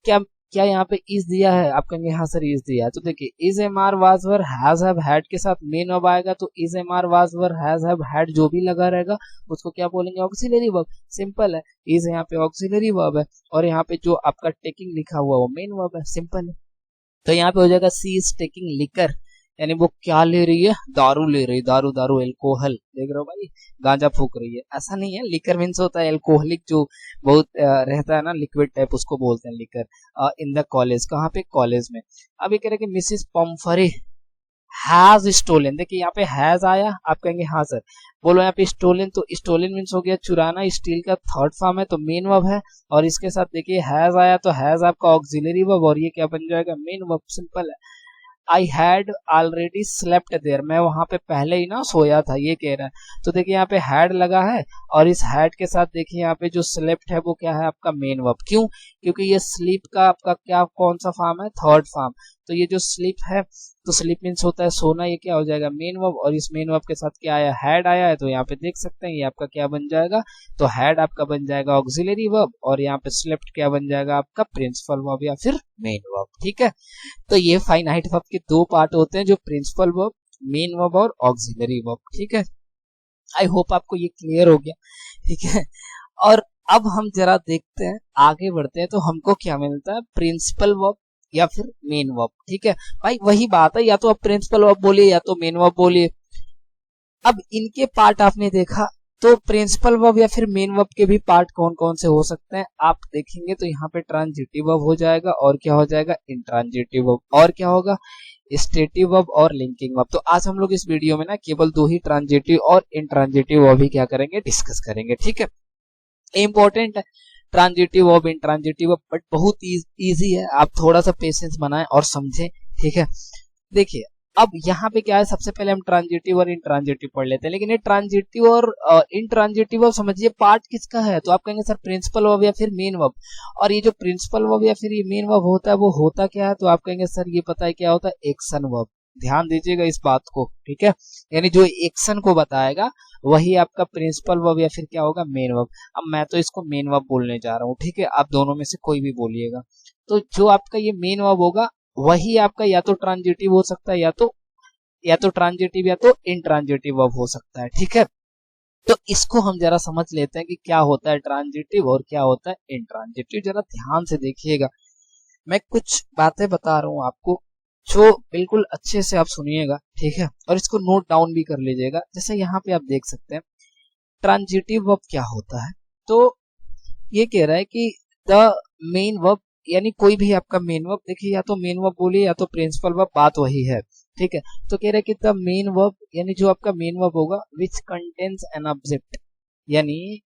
क्या क्या यहाँ पे इज दिया है? आप कहेंगे हाँ सर इज दिया है। तो देखिए is am are was were has have had के साथ मेन वर्ब आएगा तो is am are was were has have had जो भी लगा रहेगा उसको क्या बोलेंगे, ऑक्सिलरी वर्ब। सिंपल है, इज यहाँ पे ऑक्सिलरी वर्ब है और यहाँ पे जो आपका टेकिंग लिखा हुआ वो मेन वर्ब है, सिंपल है। तो यहाँ पे हो जाएगा सी इज टेकिंग लिकर, यानी वो क्या ले रही है, दारू ले रही है, दारू दारू एल्कोहल, देख रहे हो भाई गांजा फूक रही है, ऐसा नहीं है। लिकर मीन्स होता है एल्कोहलिक जो बहुत रहता है ना लिक्विड टाइप, उसको बोलते हैं लिकर। इन द कॉलेज, कहाँ पे, कॉलेज में। अब ये कह रहे कि मिसिस पम्फरे हैज स्टोलन, देखिए यहाँ पे हैज आया, आप कहेंगे हाँ सर, बोलो यहाँ पे स्टोलन, तो स्टोलन मीन्स हो गया चुराना, स्टील का थर्ड फॉर्म है तो मेन वर्ब है। और इसके साथ देखिए हैज आया तो हैज आपका ऑक्सिलरी वर्ब और ये क्या बन जाएगा, मेन वर्ब, सिंपल है। I had already slept there, मैं वहां पे पहले ही ना सोया था, ये कह रहा है। तो देखिए यहाँ पे हैड लगा है और इस हैड के साथ देखिए यहाँ पे जो स्लेप्ट है वो क्या है आपका मेन वर्ब। क्यों? क्योंकि ये स्लीप का आपका क्या कौन सा फॉर्म है, थर्ड फॉर्म। तो ये जो स्लीप है तो स्लीप मीन्स होता है सोना, ये क्या हो जाएगा मेन वर्ब। और इस मेन वर्ब के साथ क्या आया, हैड आया है, तो यहाँ पे देख सकते हैं ये आपका क्या बन जाएगा, तो हैड आपका बन जाएगा ऑक्सिलरी वर्ब और यहाँ पे स्लेप्ट क्या बन जाएगा आपका प्रिंसिपल वर्ब या फिर मेन वर्ब, ठीक है। तो ये फाइनाइट वर्ब के दो पार्ट होते हैं, जो प्रिंसिपल वर्ब, मेन वर्ब और ऑक्सिलरी वर्ब, ठीक है। आई होप आपको ये क्लियर हो गया, ठीक है। और अब हम जरा देखते हैं, आगे बढ़ते हैं, तो हमको क्या मिलता है, प्रिंसिपल वर्ब या फिर मेन वर्ब, ठीक है भाई। वही बात है, या तो आप प्रिंसिपल वर्ब बोलिए या तो मेन वर्ब बोलिए। अब इनके पार्ट आपने देखा, तो प्रिंसिपल वर्ब या फिर मेन वर्ब के भी पार्ट कौन कौन से हो सकते हैं आप देखेंगे तो यहाँ पे ट्रांजिटिव वर्ब हो जाएगा और क्या हो जाएगा, इंट्रांजिटिव वर्ब, और क्या होगा, स्टेटिव वर्ब और लिंकिंग वर्ब। तो आज हम लोग इस वीडियो में ना केवल दो ही ट्रांजिटिव और इंट्रांजिटिव वर्ब ही क्या करेंगे, डिस्कस करेंगे, ठीक है। इंपॉर्टेंट है transitive verb, intransitive verb, but बहुत इजी है, आप थोड़ा सा पेशेंस बनाएं और समझें, ठीक है। देखिए अब यहाँ पे क्या है, सबसे पहले हम ट्रांजिटिव और इंट्रांजिटिव पढ़ लेते हैं। लेकिन ये ट्रांजिटिव और इंट्रांजिटिव वर्ब समझिए पार्ट किसका है, तो आप कहेंगे सर प्रिंसिपल वर्ब या फिर मेन वर्ब। और ये जो प्रिंसिपल वर्ब या फिर ये मेन वर्ब होता है वो होता क्या है, तो आप कहेंगे सर ये पता है क्या होता है, एक्शन वर्ब। ध्यान दीजिएगा इस बात को, ठीक है। यानी जो एक्शन को बताएगा वही आपका प्रिंसिपल वर्ब या फिर क्या होगा, मेन वर्ब। अब मैं तो इसको मेन वर्ब बोलने जा रहा हूँ, ठीक है, आप दोनों में से कोई भी बोलिएगा। तो जो आपका ये मेन वर्ब होगा वही आपका या तो ट्रांजिटिव हो सकता है या तो ट्रांजिटिव या तो इंट्रांजिटिव वर्ब हो सकता है, ठीक है। तो इसको हम जरा समझ लेते हैं कि क्या होता है ट्रांजिटिव और क्या होता है इंट्रांजिटिव। जरा ध्यान से देखिएगा, मैं कुछ बातें बता रहा हूँ आपको जो बिल्कुल अच्छे से आप सुनिएगा, ठीक है, और इसको नोट डाउन भी कर लीजिएगा। जैसे यहाँ पे आप देख सकते हैं ट्रांजिटिव वर्ब क्या होता है, तो ये कह रहा है कि द मेन वर्ब, यानी कोई भी आपका मेन वर्ब, देखिए या तो मेन वर्ब बोलिए या तो प्रिंसिपल वर्ब, बात वही है, ठीक है। तो कह रहा है कि द मेन वर्ब, यानी जो आपका मेन वर्ब होगा विच कंटेन्स एन ऑब्जेक्ट, यानी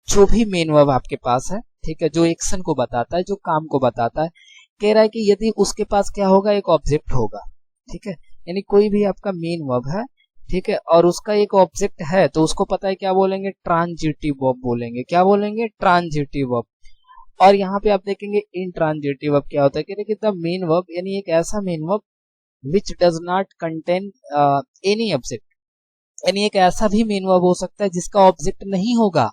जो भी मेन वर्ब आपके पास है, ठीक है, जो एक्शन को बताता है, जो काम को बताता है, कह रहा है कि यदि उसके पास क्या होगा, एक ऑब्जेक्ट होगा, ठीक है। यानी कोई भी आपका मेन वर्ब है, ठीक है, और उसका एक ऑब्जेक्ट है तो उसको पता है क्या बोलेंगे, ट्रांजिटिव वर्ब बोलेंगे। क्या बोलेंगे, ट्रांजिटिव वर्ब। और यहाँ पे आप देखेंगे इंट्रांजिटिव वर्ब क्या होता है, कहते हैं द मेन वर्ब, यानी एक ऐसा main verb which does not contain any object, यानी एक ऐसा भी मेन वर्ब हो सकता है जिसका ऑब्जेक्ट नहीं होगा।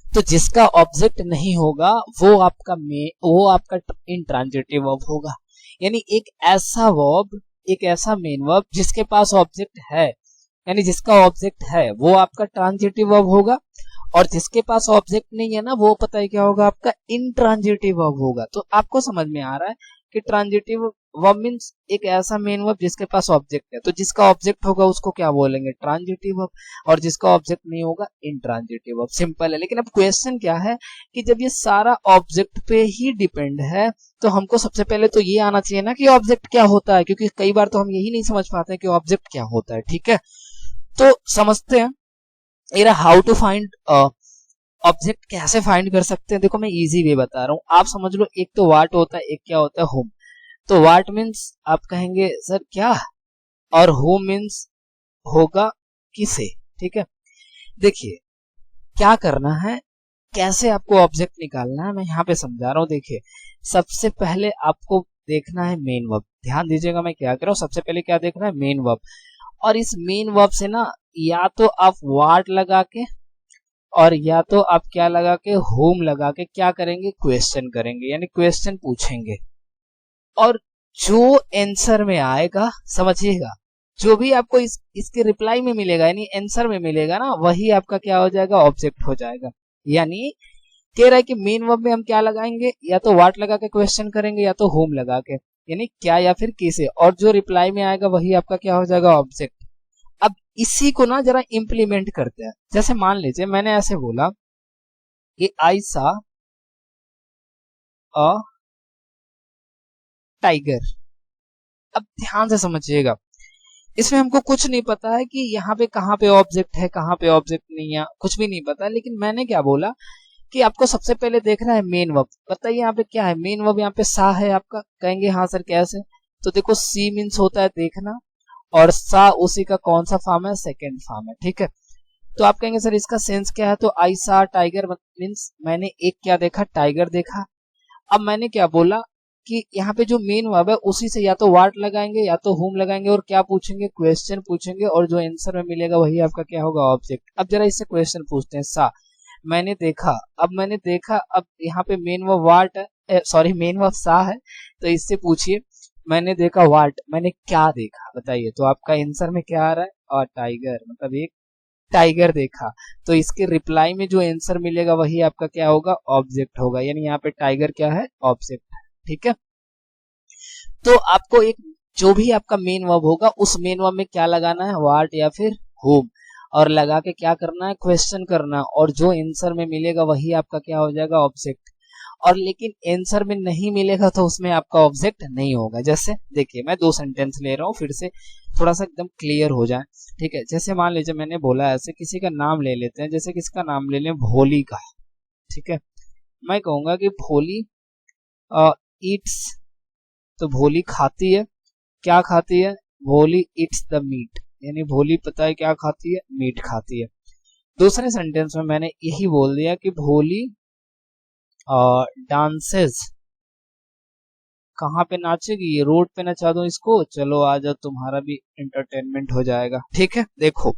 तो जिसका ऑब्जेक्ट नहीं होगा वो आपका इंट्रांजिटिव वर्ब होगा। यानी एक ऐसा वर्ब, एक ऐसा मेन वर्ब जिसके पास ऑब्जेक्ट है, यानी जिसका ऑब्जेक्ट है वो आपका ट्रांजिटिव वर्ब होगा, और जिसके पास ऑब्जेक्ट नहीं है ना वो पता है क्या होगा, आपका इंट्रांजिटिव वर्ब होगा। तो आपको समझ में आ रहा है कि ट्रांजिटिव वर्ब मीन्स एक ऐसा मेन वर्ब जिसके पास ऑब्जेक्ट है, तो जिसका ऑब्जेक्ट होगा उसको क्या बोलेंगे, ट्रांजिटिव वर्ब, और जिसका ऑब्जेक्ट नहीं होगा इंट्रांजिटिव वर्ब। सिंपल है। लेकिन अब क्वेश्चन क्या है कि जब ये सारा ऑब्जेक्ट पे ही डिपेंड है तो हमको सबसे पहले तो ये आना चाहिए ना कि ऑब्जेक्ट क्या होता है, क्योंकि कई बार तो हम यही नहीं समझ पाते कि ऑब्जेक्ट क्या होता है, ठीक है। तो समझते हैं ये रहा हाउ टू फाइंड ऑब्जेक्ट, कैसे फाइंड कर सकते हैं। देखो मैं इजी वे बता रहा हूँ, आप समझ लो। एक तो वाट होता है, एक क्या होता है होम। तो वाट मीन्स आप कहेंगे सर क्या, और होम मीन्स होगा किसे। ठीक है, देखिए क्या करना है, कैसे आपको ऑब्जेक्ट निकालना है, मैं यहाँ पे समझा रहा हूँ। देखिए सबसे पहले आपको देखना है मेन वर्ब। ध्यान दीजिएगा मैं क्या कर रहा हूँ, सबसे पहले क्या देखना है, मेन वर्ब। और इस मेन वर्ब से ना या तो आप वाट लगा के, और या तो आप क्या लगा के, होम लगा के क्या करेंगे, क्वेश्चन करेंगे, यानी क्वेश्चन पूछेंगे। और जो आंसर में आएगा, समझिएगा, जो भी आपको इसके रिप्लाई में मिलेगा, यानी आंसर में मिलेगा ना, वही आपका क्या हो जाएगा, ऑब्जेक्ट हो जाएगा। यानी कह रहा है कि मेन वर्ब में हम क्या लगाएंगे, या तो व्हाट लगा के क्वेश्चन करेंगे, या तो होम लगा के, यानी क्या या फिर किसे, और जो रिप्लाई में आएगा वही आपका क्या हो जाएगा, ऑब्जेक्ट। अब इसी को ना जरा इंप्लीमेंट करते हैं। जैसे मान लीजिए मैंने ऐसे बोला कि आई सा अ टाइगर। अब ध्यान से समझिएगा, इसमें हमको कुछ नहीं पता है कि यहाँ पे कहाँ पे ऑब्जेक्ट है, कहाँ पे ऑब्जेक्ट नहीं है, कुछ भी नहीं पता। लेकिन मैंने क्या बोला कि आपको सबसे पहले देखना है मेन वर्ब। बताइए यहाँ पे क्या है, मेन वर्ब यहाँ पे सा है आपका। कहेंगे हाँ सर कैसे, तो देखो सी मीन्स होता है देखना, और सा उसी का कौन सा फॉर्म है, सेकेंड फॉर्म है। ठीक है, तो आप कहेंगे सर इसका सेंस क्या है, तो आई सा टाइगर मीन्स मैंने एक क्या देखा, टाइगर देखा। अब मैंने क्या बोला कि यहाँ पे जो मेन वर्ब है उसी से या तो वाट लगाएंगे या तो होम लगाएंगे, और क्या पूछेंगे, क्वेश्चन पूछेंगे, और जो आंसर में मिलेगा वही आपका क्या होगा, ऑब्जेक्ट। अब जरा इससे क्वेश्चन पूछते हैं, सा मैंने देखा। अब मैंने देखा, अब यहाँ पे मेन वर्ब वाट है, सॉरी मेन वर्ब सा है, तो इससे पूछिए मैंने देखा वाट, मैंने क्या देखा, बताइए। तो आपका आंसर में क्या आ रहा है, और टाइगर, मतलब एक टाइगर देखा। तो इसके रिप्लाई में जो आंसर मिलेगा वही आपका क्या होगा, ऑब्जेक्ट होगा। यानी यहाँ पे टाइगर क्या है, ऑब्जेक्ट है। ठीक है, तो आपको एक जो भी आपका मेन वर्ब होगा उस मेन वर्ब में क्या लगाना है, व्हाट या फिर होम, और लगा के क्या करना है, क्वेश्चन करना, और जो आंसर में मिलेगा वही आपका क्या हो जाएगा, ऑब्जेक्ट। और लेकिन आंसर में नहीं मिलेगा तो उसमें आपका ऑब्जेक्ट नहीं होगा। जैसे देखिए मैं दो सेंटेंस ले रहा हूँ फिर से, थोड़ा सा एकदम क्लियर हो जाए। ठीक है, जैसे मान लीजिए मैंने बोला ऐसे, किसी का नाम ले लेते हैं, जैसे किसका नाम ले लें, भोली का। ठीक है, मैं कहूंगा कि भोली ईट्स, तो भोली खाती है, क्या खाती है, भोली इट्स द मीट, यानी भोली पता है क्या खाती है, मीट खाती है। दूसरे सेंटेंस में मैंने यही बोल दिया कि भोली डांसेस, कहाँ पे नाचेगी, ये रोड पे नचा दो इसको, चलो आ जाओ तुम्हारा भी एंटरटेनमेंट हो जाएगा। ठीक है, देखो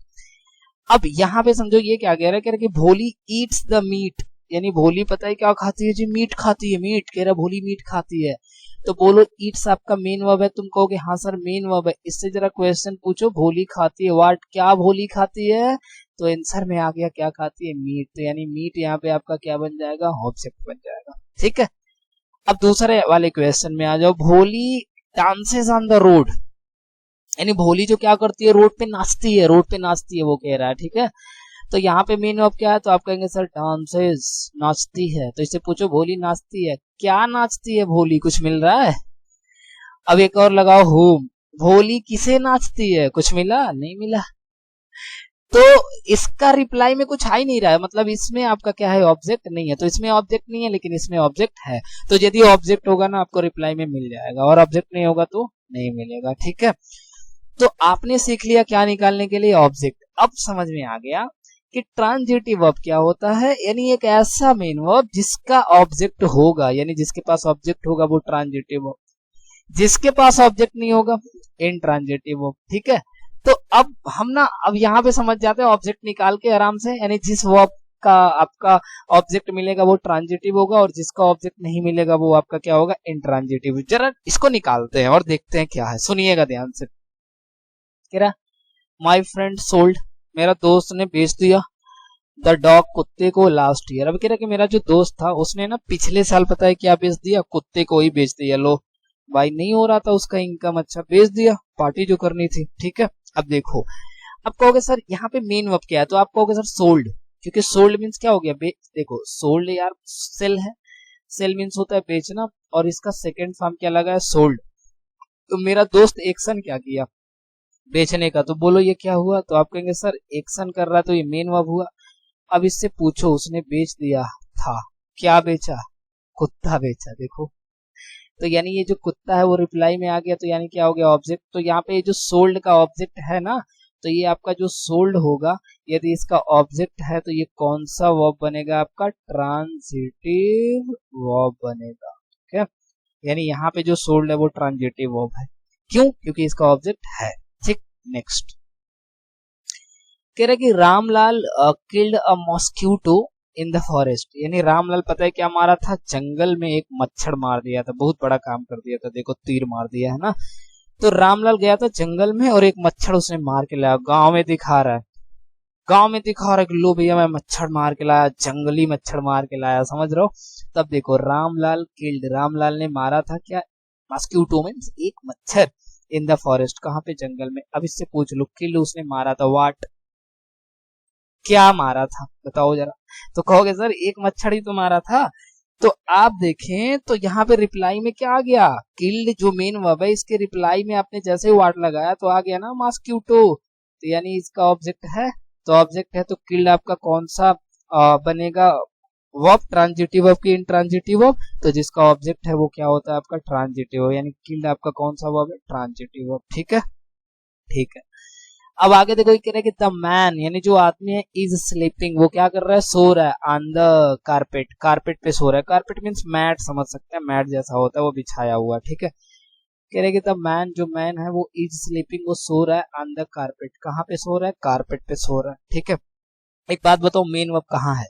अब यहाँ पे समझो ये क्या कह रहा है, कह रहा है कि भोली ईट्स द मीट, यानी भोली पता है क्या खाती है जी, मीट खाती है, मीट कह रहा भोली मीट खाती है। तो बोलो ईट्स आपका मेन वर्ब है, तुम कहोगे हाँ सर मेन वर्ब है। इससे जरा क्वेश्चन पूछो, भोली खाती है व्हाट, क्या भोली खाती है, तो आंसर में आ गया क्या खाती है, मीट। तो यानी मीट यहाँ पे आपका क्या बन जाएगा, ऑब्जेक्ट बन जाएगा। ठीक है, अब दूसरे वाले क्वेश्चन में आ जाओ, भोली डांसेस ऑन द रोड, यानी भोली जो क्या करती है, रोड पे नाचती है, रोड पे नाचती है वो कह रहा है। ठीक है, तो यहाँ पे मेन वर्ब क्या है, तो आप कहेंगे सर डांसेस, नाचती है। तो इससे पूछो भोली नाचती है, क्या नाचती है भोली, कुछ मिल रहा है। अब एक और लगाओ, होम, भोली किसे नाचती है, कुछ मिला, नहीं मिला। तो इसका रिप्लाई में कुछ आ ही नहीं रहा है, मतलब इसमें आपका क्या है, ऑब्जेक्ट नहीं है। तो इसमें ऑब्जेक्ट नहीं है लेकिन इसमें ऑब्जेक्ट है। तो यदि ऑब्जेक्ट होगा ना आपको रिप्लाई में मिल जाएगा, और ऑब्जेक्ट नहीं होगा तो नहीं मिलेगा। ठीक है, तो आपने सीख लिया क्या निकालने के लिए, ऑब्जेक्ट। अब समझ में आ गया कि ट्रांजिटिव वर्ब क्या होता है, यानी एक ऐसा मेन वर्ब जिसका ऑब्जेक्ट होगा, यानी जिसके पास ऑब्जेक्ट होगा वो ट्रांजिटिव वर्ब, जिसके पास ऑब्जेक्ट नहीं होगा इनट्रांजिटिव वर्ब। ठीक है, तो अब हम ना अब यहाँ पे समझ जाते हैं ऑब्जेक्ट निकाल के आराम से, यानी जिस वर्ब का आपका ऑब्जेक्ट मिलेगा वो ट्रांजिटिव होगा, और जिसका ऑब्जेक्ट नहीं मिलेगा वो आपका क्या होगा, इनट्रांजिटिव। जरा इसको निकालते हैं और देखते हैं क्या है, सुनिएगा ध्यान से। कह रहा माई फ्रेंड सोल्ड, मेरा दोस्त ने बेच दिया, द डॉग, कुत्ते को, लास्ट ईयर। अब कह रहा कि मेरा जो दोस्त था उसने ना पिछले साल पता है क्या बेच दिया, कुत्ते को ही बेच दिया। लो भाई नहीं हो रहा था उसका इनकम, अच्छा बेच दिया, पार्टी जो करनी थी। ठीक है, अब देखो, अब कहोगे सर यहाँ पे मेन वर्ब क्या है, तो आप कहोगे सर सोल्ड, क्योंकि सोल्ड मीन्स क्या हो गया, देखो सोल्ड यार सेल है, सेल मीन्स होता है बेचना, और इसका सेकेंड फॉर्म क्या लगा है, सोल्ड। तो मेरा दोस्त एक्शन क्या किया, बेचने का। तो बोलो ये क्या हुआ, तो आप कहेंगे सर एक्शन कर रहा है तो ये मेन वर्ब हुआ। अब इससे पूछो उसने बेच दिया था, क्या बेचा, कुत्ता बेचा। देखो, तो यानी ये जो कुत्ता है वो रिप्लाई में आ गया, तो यानी क्या हो गया, ऑब्जेक्ट। तो यहाँ पे ये जो सोल्ड का ऑब्जेक्ट है ना, तो ये आपका जो सोल्ड होगा, यदि इसका ऑब्जेक्ट है तो ये कौन सा वर्ब बनेगा, आपका ट्रांजिटिव वर्ब बनेगा। ठीक है, यानी यहाँ पे जो सोल्ड है वो ट्रांजिटिव वर्ब है। क्यों, क्योंकि इसका ऑब्जेक्ट है। ठीक, नेक्स्ट कह रहा है कि Ramlal killed a mosquito in the forest, यानी रामलाल पता है क्या मारा था, जंगल में एक मच्छर मार दिया था, बहुत बड़ा काम कर दिया था। देखो तीर मार दिया है ना। तो रामलाल गया था जंगल में और एक मच्छर उसने मार के लाया, गांव में दिखा रहा है, गांव में दिखा रहा है कि लो भैया मैं मच्छर मार के लाया, जंगली मच्छर मार के लाया, समझ रहे हो। तब देखो रामलाल किल्ड, रामलाल ने मारा था क्या, मॉस्क्यूटो मींस एक मच्छर, इन द फॉरेस्ट, कहाँ पे, जंगल में। अब इससे पूछ लो किल्ड उसने मारा था, व्हाट, क्या मारा था, बताओ जरा। तो कहोगे सर एक मच्छर ही तो मारा था। तो आप देखें तो यहाँ पे रिप्लाई में क्या आ गया, किल्ड जो मेन वर्ब है, इसके रिप्लाई में आपने जैसे ही वाट लगाया तो आ गया ना मॉस्क्यूटो, तो यानी इसका ऑब्जेक्ट है। तो ऑब्जेक्ट है तो किल्ड आपका कौन सा बनेगा, वर्ब, ट्रांजिटिव वर्ब की इंट्रांजिटिव वर्ब। तो जिसका ऑब्जेक्ट है वो क्या होता है, आपका ट्रांजिटिव, यानी किल्ड आपका कौन सा वर्ब है, ट्रांजिटिव वर्ब। ठीक है, ठीक है। अब आगे देखो, ये कह रहा है कि द मैन, यानी जो आदमी है, इज स्लीपिंग, वो क्या कर रहा है, सो रहा है, ऑन द कारपेट, कारपेट पे सो रहा है। कारपेट मीन्स मैट, समझ सकते हैं, मैट जैसा होता है वो बिछाया हुआ। ठीक है, कह रहे हैं कि द मैन, जो मैन है वो इज स्लीपिंग, वो सो रहा है, ऑन द कारपेट, कहाँ पे सो रहा है, कारपेट पे सो रहा है। ठीक है, एक बात बताओ, मेन वर्ब कहाँ है,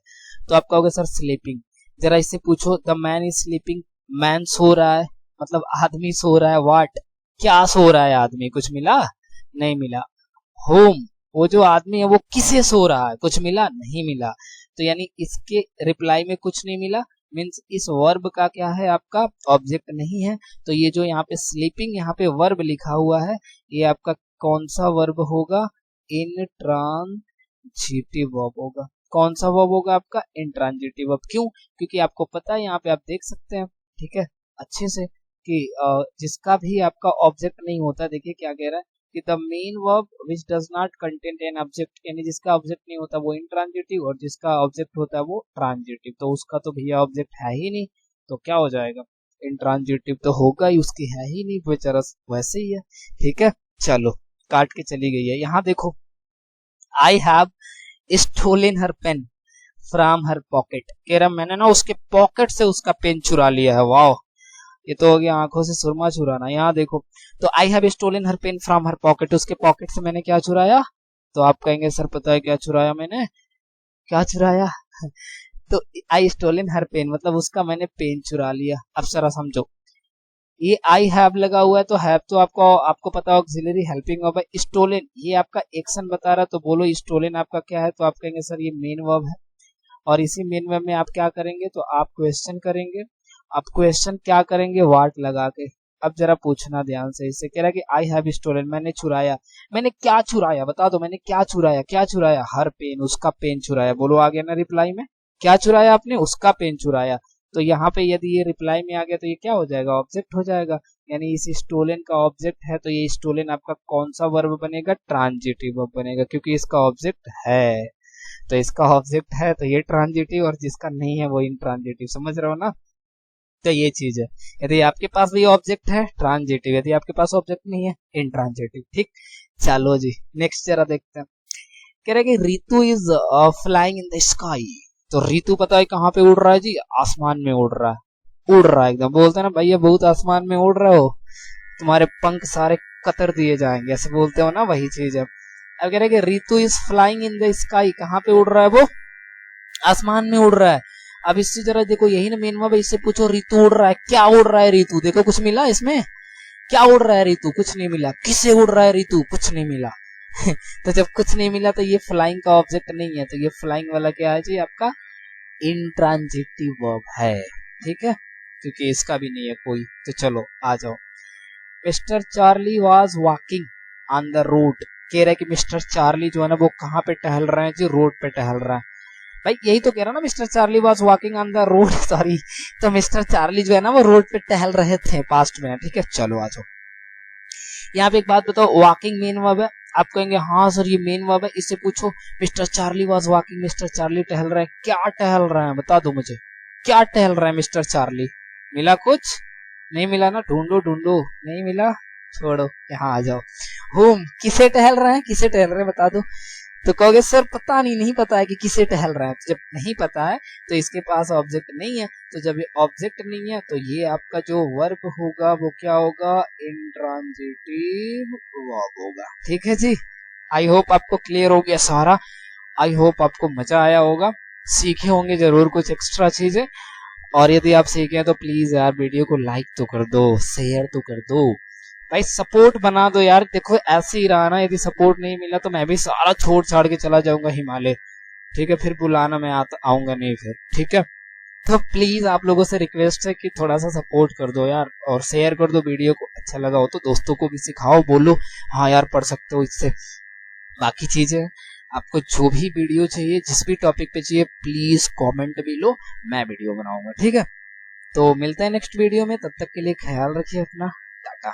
तो आप कहोगे सर स्लीपिंग। जरा इससे पूछो, the man is sleeping, man so रहा है, मतलब आदमी सो रहा है, व्हाट, क्या सो रहा है आदमी, कुछ मिला, नहीं मिला। होम, वो जो आदमी है वो किसे सो रहा है, कुछ मिला, नहीं मिला। तो यानी इसके रिप्लाई में कुछ नहीं मिला, मीन्स इस वर्ब का क्या है, आपका ऑब्जेक्ट नहीं है। तो ये जो यहाँ पे स्लीपिंग, यहाँ पे वर्ब लिखा हुआ है, ये आपका कौन सा वर्ब होगा, इंट्रांजिटिव वर्ब होगा। कौन सा वर्ब होगा आपका, इंट्रांजिटिव वर्ब। क्यों, क्योंकि आपको पता है, यहाँ पे आप देख सकते हैं, ठीक है, अच्छे से, कि जिसका भी आपका ऑब्जेक्ट नहीं होता, देखिए क्या कह रहा है कि the main verb which does not contain an object, यानी जिसका ऑब्जेक्ट नहीं होता वो इंट्रांजिटिव, और जिसका ऑब्जेक्ट होता है वो ट्रांजिटिव। तो उसका तो भैया ऑब्जेक्ट है ही नहीं, तो क्या हो जाएगा, इंट्रांजिटिव तो होगा ही, उसकी है ही नहीं, बेचारा वैसे ही है। ठीक है, चलो काट के चली गई है। यहाँ देखो, I have stolen her pen from her pocket, कह रहा मैंने ना उसके पॉकेट से उसका पेन चुरा लिया है। वाह, ये तो हो गया आंखों से सुरमा चुराना। यहाँ देखो, तो I have stolen her pen from her pocket, उसके पॉकेट से मैंने क्या चुराया, तो आप कहेंगे सर पता है क्या चुराया मैंने, क्या चुराया तो आई स्टोलन हर पेन, मतलब उसका मैंने पेन चुरा लिया। अब जरा समझो, ये आई हैव लगा हुआ है, तो हैव तो आपको आपको पता है ऑक्सिलरी हेल्पिंग वर्ब है। स्टोलन ये आपका एक्शन बता रहा है, तो बोलो स्टोलन आपका क्या है, तो आप कहेंगे सर ये मेन वर्ब है। और इसी मेन वर्ब में आप क्या करेंगे, तो आप क्वेश्चन करेंगे। आप क्वेश्चन क्या करेंगे, वाट लगा के। अब जरा पूछना ध्यान से, इससे कह रहा है कि आई हैव स्टोलन, मैंने चुराया, मैंने क्या चुराया, बता दो मैंने क्या चुराया, क्या चुराया, हर पेन, उसका पेन चुराया। बोलो आ गया ना रिप्लाई में, क्या चुराया आपने, उसका पेन चुराया। तो यहाँ पे यदि ये रिप्लाई में आ गया तो ये क्या हो जाएगा, ऑब्जेक्ट हो जाएगा। यानी इस स्टोलन का ऑब्जेक्ट है, तो ये स्टोलन आपका कौन सा वर्ब बनेगा, ट्रांजिटिव वर्ब बनेगा, क्योंकि इसका ऑब्जेक्ट है। तो इसका ऑब्जेक्ट है तो ये ट्रांजिटिव, और जिसका नहीं है वो इंट्रांजिटिव, समझ रहे हो ना। तो ये चीज है, यदि आपके पास भी ऑब्जेक्ट है ट्रांजिटिव, यदि आपके पास ऑब्जेक्ट नहीं है इंट्रांजिटिव। ठीक, चलो जी नेक्स्ट जरा देखते हैं। कह रहे कि Ritu is flying in the sky, तो रितु पता है कहाँ पे उड़ रहा है जी, आसमान में उड़ रहा है, उड़ रहा है एकदम। बोलते हैं ना भैया बहुत आसमान में उड़ रहे हो, तुम्हारे पंख सारे कतर दिए जाएंगे, ऐसे बोलते हो ना, वही चीज है। अब कह रहे कि Ritu is flying in the sky, कहाँ पे उड़ रहा है वो, आसमान में उड़ रहा है। अब इससे जरा देखो, यही ना मेन वर्ब, इससे पूछो रितु उड़ रहा है, क्या उड़ रहा है रितु, देखो कुछ मिला इसमें, क्या उड़ रहा है रितु, कुछ नहीं मिला। किसे उड़ रहा है रितु, कुछ नहीं मिला तो जब कुछ नहीं मिला तो ये फ्लाइंग का ऑब्जेक्ट नहीं है, तो ये फ्लाइंग वाला क्या है जी, आपका इंट्रांजिटिव वर्ब है। ठीक है, क्योंकि इसका भी नहीं है कोई। तो चलो आ जाओ, mister Charlie was walking on the road, कह रहा है कि मिस्टर चार्ली जो है ना वो कहाँ पे टहल रहे हैं जी, रोड पे टहल रहा है। भाई यही तो कह रहा ना, mister Charlie was walking on the road, sorry, तो मिस्टर चार्ली जो है ना वो रोड पे टहल रहे थे पास्ट में। ठीक है, चलो आ जाओ। यहाँ पे एक बात बताओ, वॉकिंग मेन वर्ब है, आप कहेंगे हाँ सर ये मेन वर्ब है, इससे पूछो mister Charlie was walking, mister Charlie टहल रहे हैं, क्या टहल रहे हैं बता दो मुझे, क्या टहल रहे हैं मिस्टर चार्ली? मिला कुछ? नहीं मिला ना, ढूंढो ढूंढो, नहीं मिला, छोड़ो, यहाँ आ जाओ। होम, किसे टहल रहे हैं, किसे टहल रहे हैं बता दो। तो कहोगे सर पता नहीं, नहीं पता है कि किसे टहल रहे हैं। तो जब नहीं पता है तो इसके पास ऑब्जेक्ट नहीं है, तो जब ये ऑब्जेक्ट नहीं है तो ये आपका जो वर्ब होगा वो क्या होगा, इंट्रांजिटिव वर्ब होगा। ठीक है जी, आई होप आपको क्लियर हो गया सारा, आई होप आपको मजा आया होगा, सीखे होंगे जरूर कुछ एक्स्ट्रा चीजें। और यदि आप सीखे हैं तो प्लीज यार वीडियो को लाइक तो कर दो, शेयर तो कर दो भाई, सपोर्ट बना दो यार। देखो ऐसे ही रहा ना, यदि सपोर्ट नहीं मिला तो मैं भी सारा छोड़ छाड़ के चला जाऊंगा हिमालय। ठीक है, फिर बुलाना मैं आऊंगा नहीं फिर। ठीक है, तो प्लीज आप लोगों से रिक्वेस्ट है कि थोड़ा सा सपोर्ट कर दो यार, और शेयर कर दो वीडियो को, अच्छा लगा हो तो दोस्तों को भी सिखाओ, बोलो हाँ यार पढ़ सकते हो इससे। बाकी चीजें आपको जो भी वीडियो चाहिए, जिस भी टॉपिक पे चाहिए, प्लीज कमेंट भी लो, मैं वीडियो बनाऊंगा। ठीक है, तो मिलते हैं नेक्स्ट वीडियो में, तब तक के लिए ख्याल रखिए अपना, टाटा।